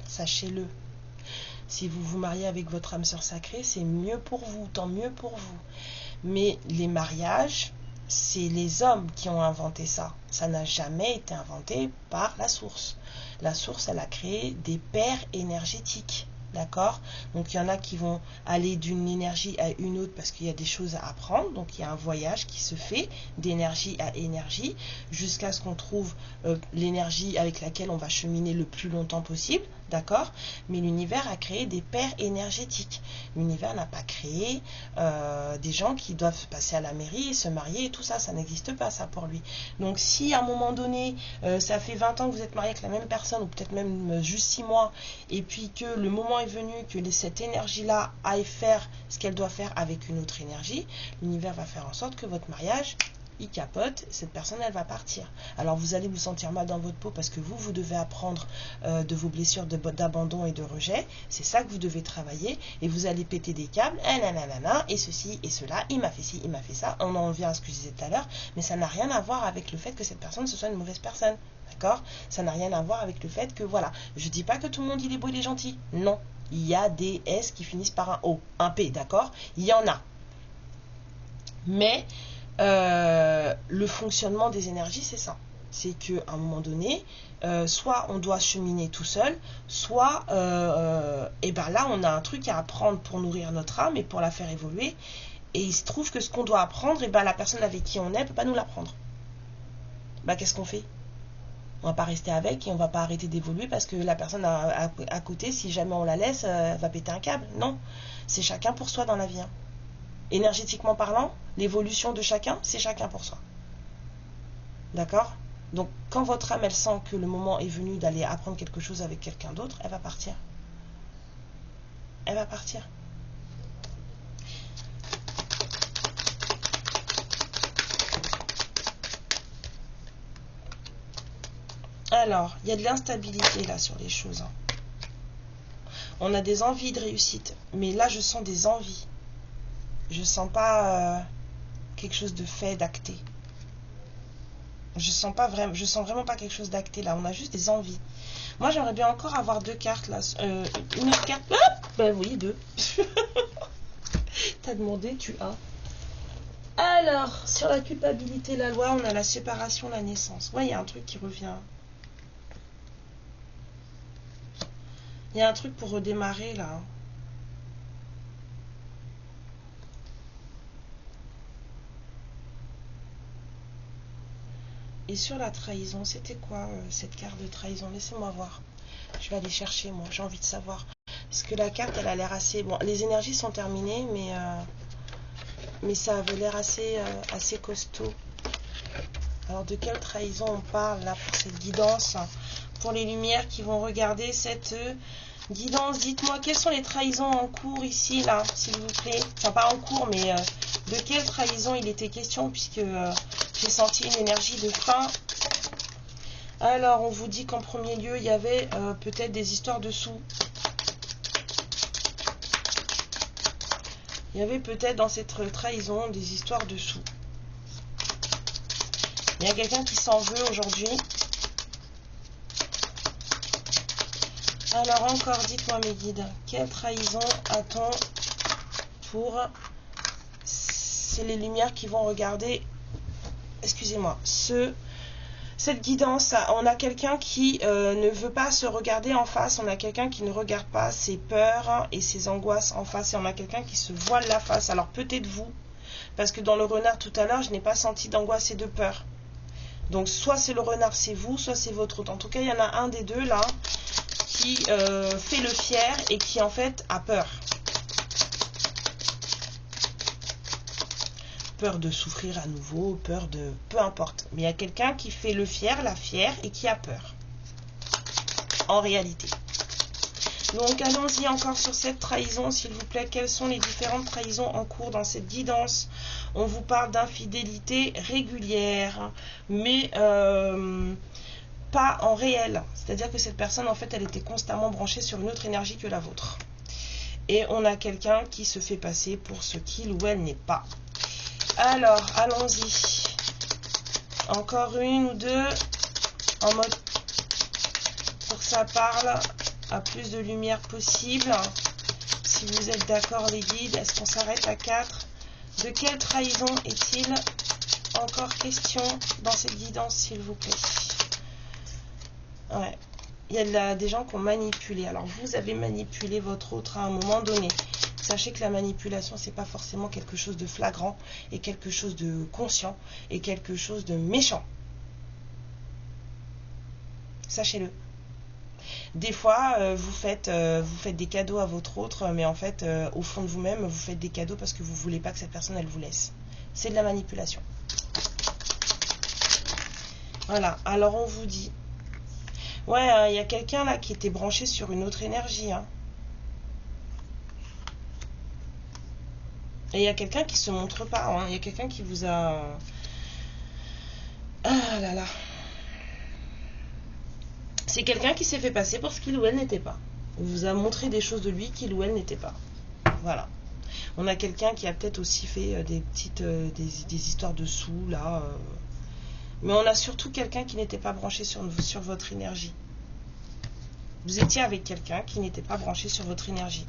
Sachez-le. Si vous vous mariez avec votre âme sœur sacrée, c'est mieux pour vous, tant mieux pour vous. Mais les mariages, c'est les hommes qui ont inventé ça. Ça n'a jamais été inventé par la source. La source, elle a créé des paires énergétiques. D'accord? Donc il y en a qui vont aller d'une énergie à une autre parce qu'il y a des choses à apprendre. Donc il y a un voyage qui se fait d'énergie à énergie jusqu'à ce qu'on trouve l'énergie avec laquelle on va cheminer le plus longtemps possible. D'accord? Mais l'univers a créé des paires énergétiques. L'univers n'a pas créé des gens qui doivent passer à la mairie, se marier et tout ça. Ça n'existe pas, ça, pour lui. Donc si à un moment donné, ça fait 20 ans que vous êtes marié avec la même personne, ou peut-être même juste 6 mois, et puis que le moment est venu que cette énergie-là aille faire ce qu'elle doit faire avec une autre énergie, l'univers va faire en sorte que votre mariage, il capote, cette personne, elle va partir. Alors vous allez vous sentir mal dans votre peau parce que vous devez apprendre de vos blessures d'abandon et de rejet. C'est ça que vous devez travailler. Et vous allez péter des câbles, et ceci et cela, il m'a fait ci, il m'a fait ça. On en revient à ce que je disais tout à l'heure, mais ça n'a rien à voir avec le fait que cette personne, ce soit une mauvaise personne. D'accord? Ça n'a rien à voir avec le fait que, voilà, je dis pas que tout le monde, il est beau, il est gentil. Non. Il y a des S qui finissent par un O, un P, d'accord? Il y en a. Mais le fonctionnement des énergies, c'est ça. C'est qu'à un moment donné, soit on doit cheminer tout seul, soit et ben là, on a un truc à apprendre pour nourrir notre âme et pour la faire évoluer. Et il se trouve que ce qu'on doit apprendre, et ben la personne avec qui on est ne peut pas nous l'apprendre. Ben, qu'est-ce qu'on fait? On va pas rester avec et on va pas arrêter d'évoluer parce que la personne à côté, si jamais on la laisse, va péter un câble. Non, c'est chacun pour soi dans la vie. Énergétiquement parlant, l'évolution de chacun, c'est chacun pour soi. D'accord? Donc, quand votre âme, elle sent que le moment est venu d'aller apprendre quelque chose avec quelqu'un d'autre, elle va partir. Elle va partir. Alors, il y a de l'instabilité là sur les choses. On a des envies de réussite, mais là, je sens des envies. Je sens pas quelque chose de fait, d'acté. Je sens vraiment pas quelque chose d'acté là. On a juste des envies. Moi, j'aimerais bien encore avoir deux cartes là. Une autre carte. Ah ben oui, deux. T'as demandé, tu as. Alors, sur la culpabilité, la loi, on a la séparation, la naissance. Ouais, il y a un truc qui revient. Il y a un truc pour redémarrer là. Et sur la trahison, c'était quoi cette carte de trahison? Laissez-moi voir. Je vais aller chercher, moi. J'ai envie de savoir. Parce que la carte, elle a l'air assez... Bon, les énergies sont terminées, mais ça avait l'air assez costaud. Alors, de quelle trahison on parle, là, pour cette guidance? Pour les lumières qui vont regarder cette guidance, dites-moi, quelles sont les trahisons en cours ici, là, s'il vous plaît? Enfin, pas en cours, mais de quelle trahison il était question, puisque... j'ai senti une énergie de fin. Alors, on vous dit qu'en premier lieu, il y avait peut-être des histoires de sous. Il y avait peut-être dans cette trahison des histoires de sous. Il y a quelqu'un qui s'en veut aujourd'hui. Alors encore, dites-moi mes guides, quelle trahison a-t-on pour... C'est les lumières qui vont regarder... Excusez-moi, cette guidance, on a quelqu'un qui ne veut pas se regarder en face, on a quelqu'un qui ne regarde pas ses peurs et ses angoisses en face, et on a quelqu'un qui se voile la face. Alors peut-être vous, parce que dans le renard tout à l'heure, je n'ai pas senti d'angoisse et de peur. Donc soit c'est le renard, c'est vous, soit c'est votre autre. En tout cas, il y en a un des deux là qui fait le fier et qui en fait a peur. Peur de souffrir à nouveau, peur de... peu importe. Mais il y a quelqu'un qui fait le fier, la fière et qui a peur. En réalité. Donc allons-y encore sur cette trahison, s'il vous plaît. Quelles sont les différentes trahisons en cours dans cette guidance? On vous parle d'infidélité régulière, mais pas en réel. C'est-à-dire que cette personne, en fait, elle était constamment branchée sur une autre énergie que la vôtre. Et on a quelqu'un qui se fait passer pour ce qu'il ou elle n'est pas. Alors, allons-y. Encore une ou deux, en mode pour que ça parle à plus de lumière possible. Si vous êtes d'accord les guides, est-ce qu'on s'arrête à 4? De quelle trahison est-il encore question dans cette guidance, s'il vous plaît? Ouais. Il y a des gens qui ont manipulé. Alors, vous avez manipulé votre autre à un moment donné. Sachez que la manipulation, c'est pas forcément quelque chose de flagrant et quelque chose de conscient et quelque chose de méchant. Sachez-le. Des fois, vous faites des cadeaux à votre autre, mais en fait, au fond de vous-même, vous faites des cadeaux parce que vous voulez pas que cette personne, elle vous laisse. C'est de la manipulation. Voilà. Alors, on vous dit... Ouais, il y a quelqu'un là qui était branché sur une autre énergie. Hein. Et il y a quelqu'un qui se montre pas. Hein. Il y a quelqu'un qui vous a... Ah là là. C'est quelqu'un qui s'est fait passer pour ce qu'il ou elle n'était pas. Il vous a montré des choses de lui qu'il ou elle n'était pas. Voilà. On a quelqu'un qui a peut-être aussi fait des petites... des histoires de sous là... Mais on a surtout quelqu'un qui n'était pas branché sur votre énergie. Vous étiez avec quelqu'un qui n'était pas branché sur votre énergie.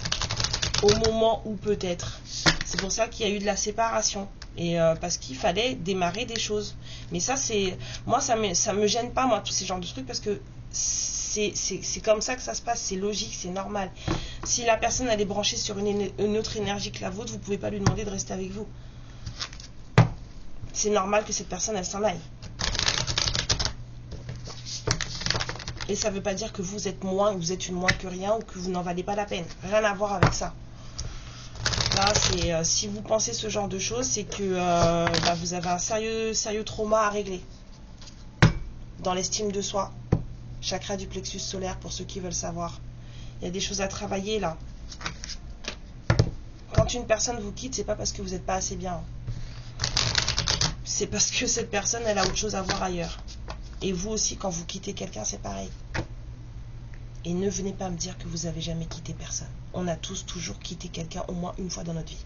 Au moment où peut-être. C'est pour ça qu'il y a eu de la séparation. Et parce qu'il fallait démarrer des choses. Mais ça, c'est... Moi, ça me gêne pas, moi, tous ces genres de trucs, parce que c'est comme ça que ça se passe. C'est logique, c'est normal. Si la personne, elle est branchée sur une autre énergie que la vôtre, vous ne pouvez pas lui demander de rester avec vous. C'est normal que cette personne, elle s'en aille. Et ça ne veut pas dire que vous êtes moins, vous êtes une moins que rien, ou que vous n'en valez pas la peine. Rien à voir avec ça. Là, c'est si vous pensez ce genre de choses, c'est que vous avez un sérieux trauma à régler. Dans l'estime de soi. Chakra du plexus solaire, pour ceux qui veulent savoir. Il y a des choses à travailler, là. Quand une personne vous quitte, c'est pas parce que vous n'êtes pas assez bien. C'est parce que cette personne, elle a autre chose à voir ailleurs. Et vous aussi, quand vous quittez quelqu'un, c'est pareil. Et ne venez pas me dire que vous n'avez jamais quitté personne. On a tous toujours quitté quelqu'un au moins une fois dans notre vie.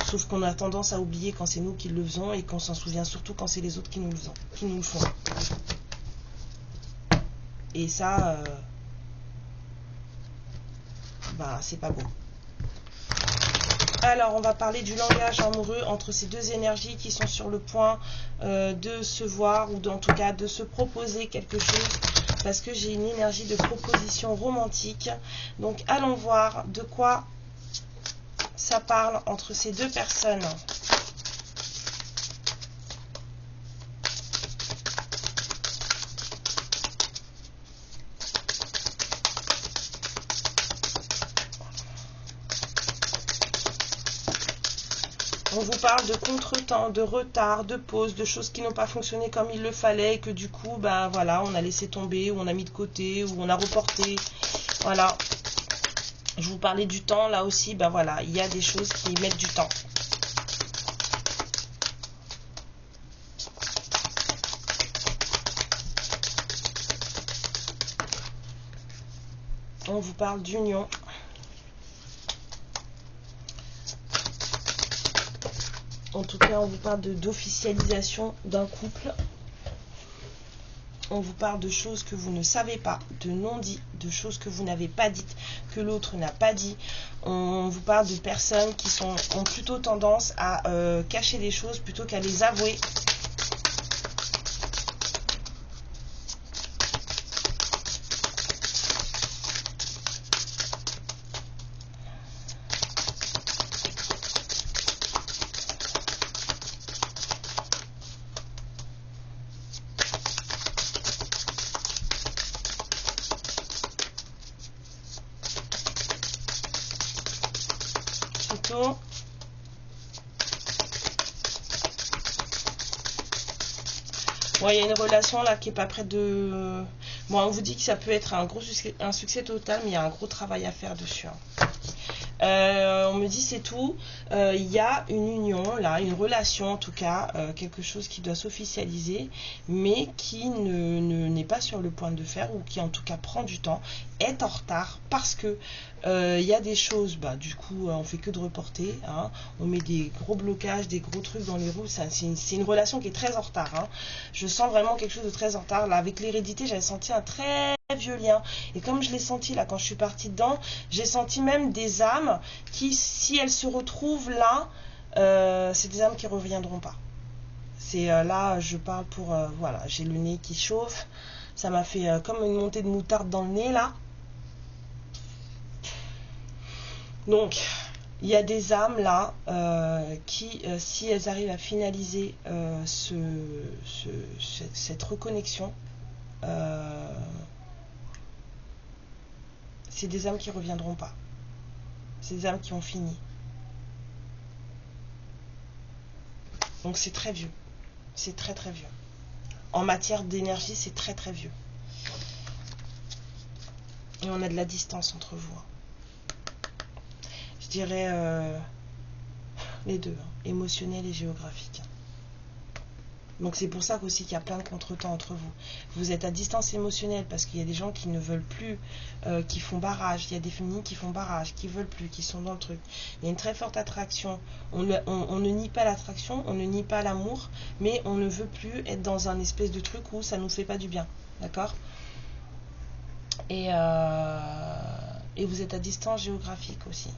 Sauf qu'on a tendance à oublier quand c'est nous qui le faisons et qu'on s'en souvient surtout quand c'est les autres qui nous le font. Et ça, c'est pas beau. Alors, on va parler du langage amoureux entre ces deux énergies qui sont sur le point de se voir ou en tout cas de se proposer quelque chose. Parce que j'ai une énergie de proposition romantique. Donc, allons voir de quoi ça parle entre ces deux personnes. On vous parle de contretemps, de retard, de pause, de choses qui n'ont pas fonctionné comme il le fallait et que du coup, voilà, on a laissé tomber, ou on a mis de côté, ou on a reporté. Voilà. Je vous parlais du temps, là aussi, voilà, il y a des choses qui mettent du temps. On vous parle d'union. En tout cas, on vous parle d'officialisation d'un couple. On vous parle de choses que vous ne savez pas, de non-dits, de choses que vous n'avez pas dites, que l'autre n'a pas dit. On vous parle de personnes qui ont plutôt tendance à cacher les choses plutôt qu'à les avouer. Bon, il y a une relation là qui est pas près de... Bon, on vous dit que ça peut être un succès total, mais il y a un gros travail à faire dessus. Hein. On me dit c'est tout. Il y a une union là, une relation en tout cas, quelque chose qui doit s'officialiser, mais qui n'est pas sur le point de faire, ou qui en tout cas prend du temps, est en retard parce que il y a des choses, du coup on fait que de reporter, hein. On met des gros blocages, des gros trucs dans les roues. C'est une relation qui est très en retard. Hein. Je sens vraiment quelque chose de très en retard. Là, avec l'hérédité, j'avais senti un très vieux lien. Et comme je l'ai senti là quand je suis partie dedans, j'ai senti même des âmes qui, si elles se retrouvent là, c'est des âmes qui ne reviendront pas. C'est là, je parle pour... voilà, j'ai le nez qui chauffe. Ça m'a fait comme une montée de moutarde dans le nez, là. Donc, il y a des âmes, là, qui, si elles arrivent à finaliser cette reconnexion, c'est des âmes qui ne reviendront pas. C'est des âmes qui ont fini. Donc c'est très vieux. C'est très très vieux. En matière d'énergie, c'est très très vieux. Et on a de la distance entre vous. Je dirais les deux, émotionnel et géographique. Donc c'est pour ça aussi qu'il y a plein de contretemps entre vous. Vous êtes à distance émotionnelle parce qu'il y a des gens qui ne veulent plus, qui font barrage. Il y a des féminines qui font barrage, qui veulent plus, qui sont dans le truc. Il y a une très forte attraction. On ne nie pas l'attraction, on ne nie pas l'amour, mais on ne veut plus être dans un espèce de truc où ça nous fait pas du bien. D'accord ? Et vous êtes à distance géographique aussi.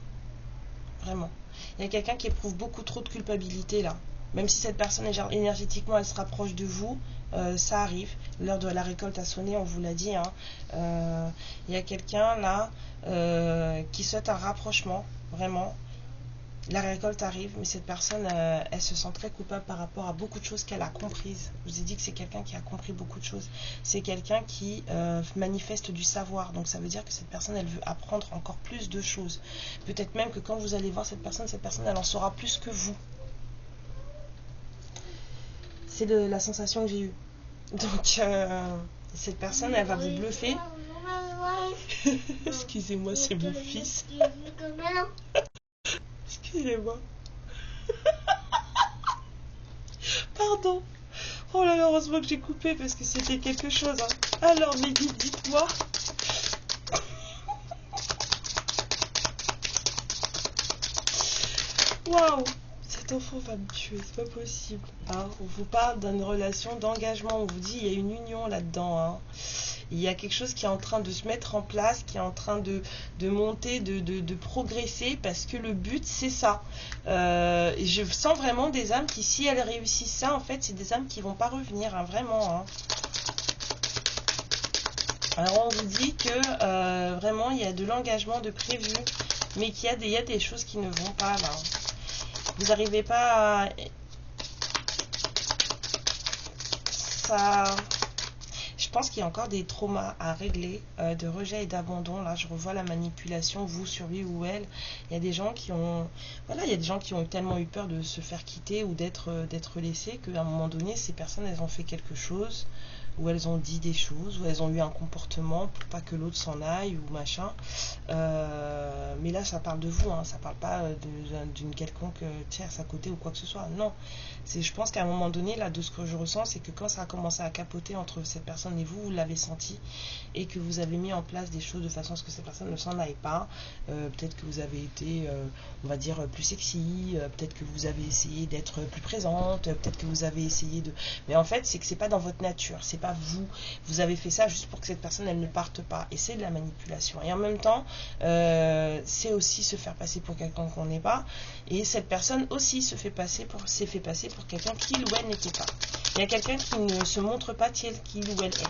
Vraiment. Il y a quelqu'un qui éprouve beaucoup trop de culpabilité là. Même si cette personne énergétiquement elle se rapproche de vous, ça arrive. L'heure de la récolte a sonné, on vous l'a dit. Il y a quelqu'un là qui souhaite un rapprochement, vraiment. La récolte arrive, mais cette personne, elle se sent très coupable par rapport à beaucoup de choses qu'elle a comprises. Je vous ai dit que c'est quelqu'un qui a compris beaucoup de choses. C'est quelqu'un qui manifeste du savoir. Donc ça veut dire que cette personne, elle veut apprendre encore plus de choses. Peut-être même que quand vous allez voir cette personne, elle en saura plus que vous. C'est la sensation que j'ai eue. Donc, cette personne, elle va vous bluffer. Excusez-moi, c'est mon fils. Excusez-moi. Pardon. Oh là là, heureusement que j'ai coupé parce que c'était quelque chose. Alors, Mehdi, dites-moi. Waouh! Cet enfant va me tuer, c'est pas possible. On vous parle d'une relation d'engagement, on vous dit il y a une union là-dedans. Il y a quelque chose qui est en train de se mettre en place, qui est en train de monter, de progresser, parce que le but c'est ça. Et je sens vraiment des âmes qui, si elles réussissent ça, en fait, c'est des âmes qui vont pas revenir, vraiment. Alors on vous dit que vraiment il y a de l'engagement de prévu, mais qu'il y a des choses qui ne vont pas là. Vous n'arrivez pas à... Ça... Je pense qu'il y a encore des traumas à régler, de rejet et d'abandon. Là, je revois la manipulation, vous sur lui ou elle. Il y a des gens qui ont... Voilà, il y a des gens qui ont tellement eu peur de se faire quitter ou d'être laissés qu'à un moment donné, ces personnes, elles ont fait quelque chose, où elles ont dit des choses, où elles ont eu un comportement pour pas que l'autre s'en aille ou machin. Mais là, ça parle de vous, ça parle pas d'une quelconque tierce à côté ou quoi que ce soit. Non, je pense qu'à un moment donné, là, de ce que je ressens, c'est que quand ça a commencé à capoter entre cette personne et vous, vous l'avez senti et que vous avez mis en place des choses de façon à ce que cette personne ne s'en aille pas. Peut-être que vous avez été, on va dire, plus sexy, peut-être que vous avez essayé d'être plus présente, peut-être que vous avez essayé de... Mais en fait, c'est que c'est pas dans votre nature, c'est pas vous avez fait ça juste pour que cette personne elle ne parte pas, et c'est de la manipulation. Et en même temps c'est aussi se faire passer pour quelqu'un qu'on n'est pas, et cette personne aussi s'est fait passer pour quelqu'un qu'il ou elle n'était pas. Il y a quelqu'un qui ne se montre pas tel qu'il ou elle est.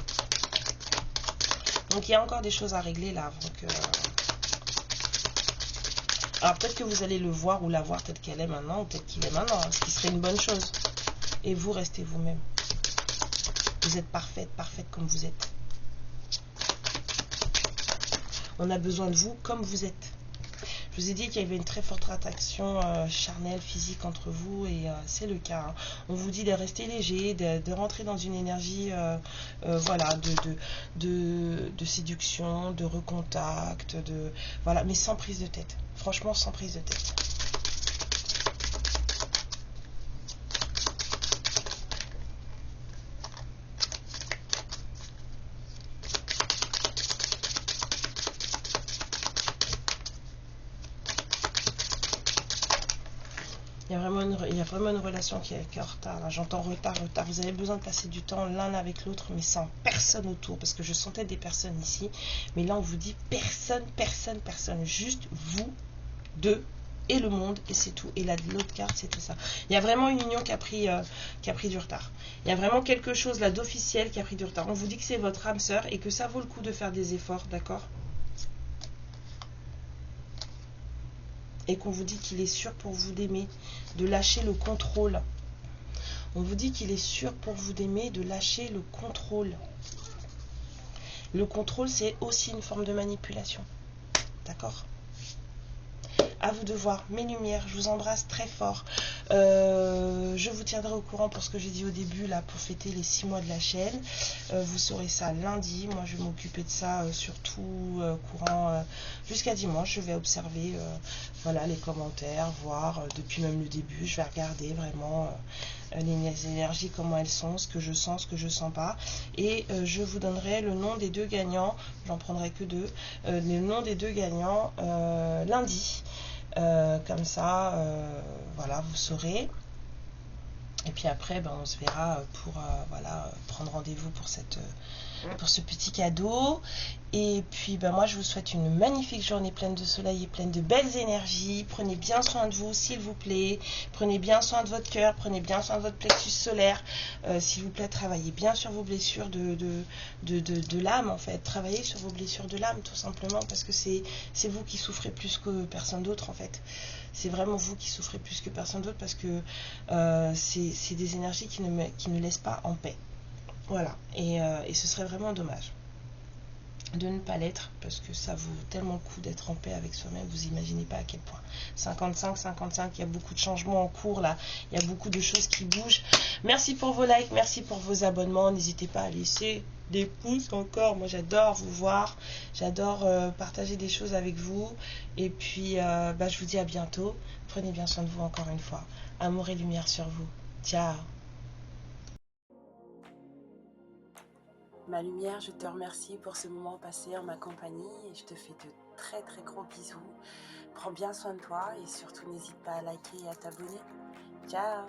Donc il y a encore des choses à régler là. Donc, alors peut-être que vous allez le voir ou la voir telle qu'elle est maintenant, ou telle qu'il est maintenant, ce qui serait une bonne chose. Et vous restez vous-même. Vous êtes parfaite comme vous êtes. On a besoin de vous comme vous êtes. Je vous ai dit qu'il y avait une très forte attraction charnelle, physique entre vous, et c'est le cas. On vous dit de rester léger, de rentrer dans une énergie voilà, de séduction, de recontact, voilà, mais sans prise de tête. Franchement, sans prise de tête. Il y a vraiment une relation qui est en retard. J'entends retard. Vous avez besoin de passer du temps l'un avec l'autre, mais sans personne autour. Parce que je sentais des personnes ici. Mais là, on vous dit personne. Juste vous deux et le monde, et c'est tout. Et l'autre carte, c'était ça. Il y a vraiment une union qui a pris du retard. Il y a vraiment quelque chose là d'officiel qui a pris du retard. On vous dit que c'est votre âme sœur et que ça vaut le coup de faire des efforts, d'accord? Et qu'on vous dit qu'il est sûr pour vous d'aimer, de lâcher le contrôle. On vous dit qu'il est sûr pour vous d'aimer, de lâcher le contrôle. Le contrôle, c'est aussi une forme de manipulation. D'accord? À vous de voir. Mes lumières, je vous embrasse très fort. Je vous tiendrai au courant pour ce que j'ai dit au début, là, pour fêter les 6 mois de la chaîne. Vous saurez ça lundi. Moi, je vais m'occuper de ça surtout courant jusqu'à dimanche. Je vais observer voilà, les commentaires, voir depuis même le début. Je vais regarder vraiment les énergies, comment elles sont, ce que je sens pas. Et je vous donnerai le nom des 2 gagnants. J'en prendrai que 2. Le nom des 2 gagnants lundi. Comme ça, voilà, vous saurez. Et puis après, ben, on se verra pour voilà, prendre rendez-vous pour ce petit cadeau. Et puis ben, moi, je vous souhaite une magnifique journée pleine de soleil et pleine de belles énergies. Prenez bien soin de vous, s'il vous plaît. Prenez bien soin de votre cœur, prenez bien soin de votre plexus solaire. S'il vous plaît, travaillez bien sur vos blessures de l'âme, en fait. Travaillez sur vos blessures de l'âme, tout simplement, parce que c'est vous qui souffrez plus que personne d'autre, en fait. C'est vraiment vous qui souffrez plus que personne d'autre, parce que c'est des énergies qui ne laissent pas en paix. Voilà, et ce serait vraiment dommage de ne pas l'être, parce que ça vaut tellement le coup d'être en paix avec soi-même, vous imaginez pas à quel point. 55, il y a beaucoup de changements en cours là, il y a beaucoup de choses qui bougent. Merci pour vos likes, merci pour vos abonnements, n'hésitez pas à laisser des pouces encore, moi j'adore vous voir, j'adore partager des choses avec vous, et puis bah, je vous dis à bientôt, prenez bien soin de vous encore une fois, amour et lumière sur vous, ciao. Ma lumière, je te remercie pour ce moment passé en ma compagnie et je te fais de très très gros bisous. Prends bien soin de toi et surtout n'hésite pas à liker et à t'abonner. Ciao!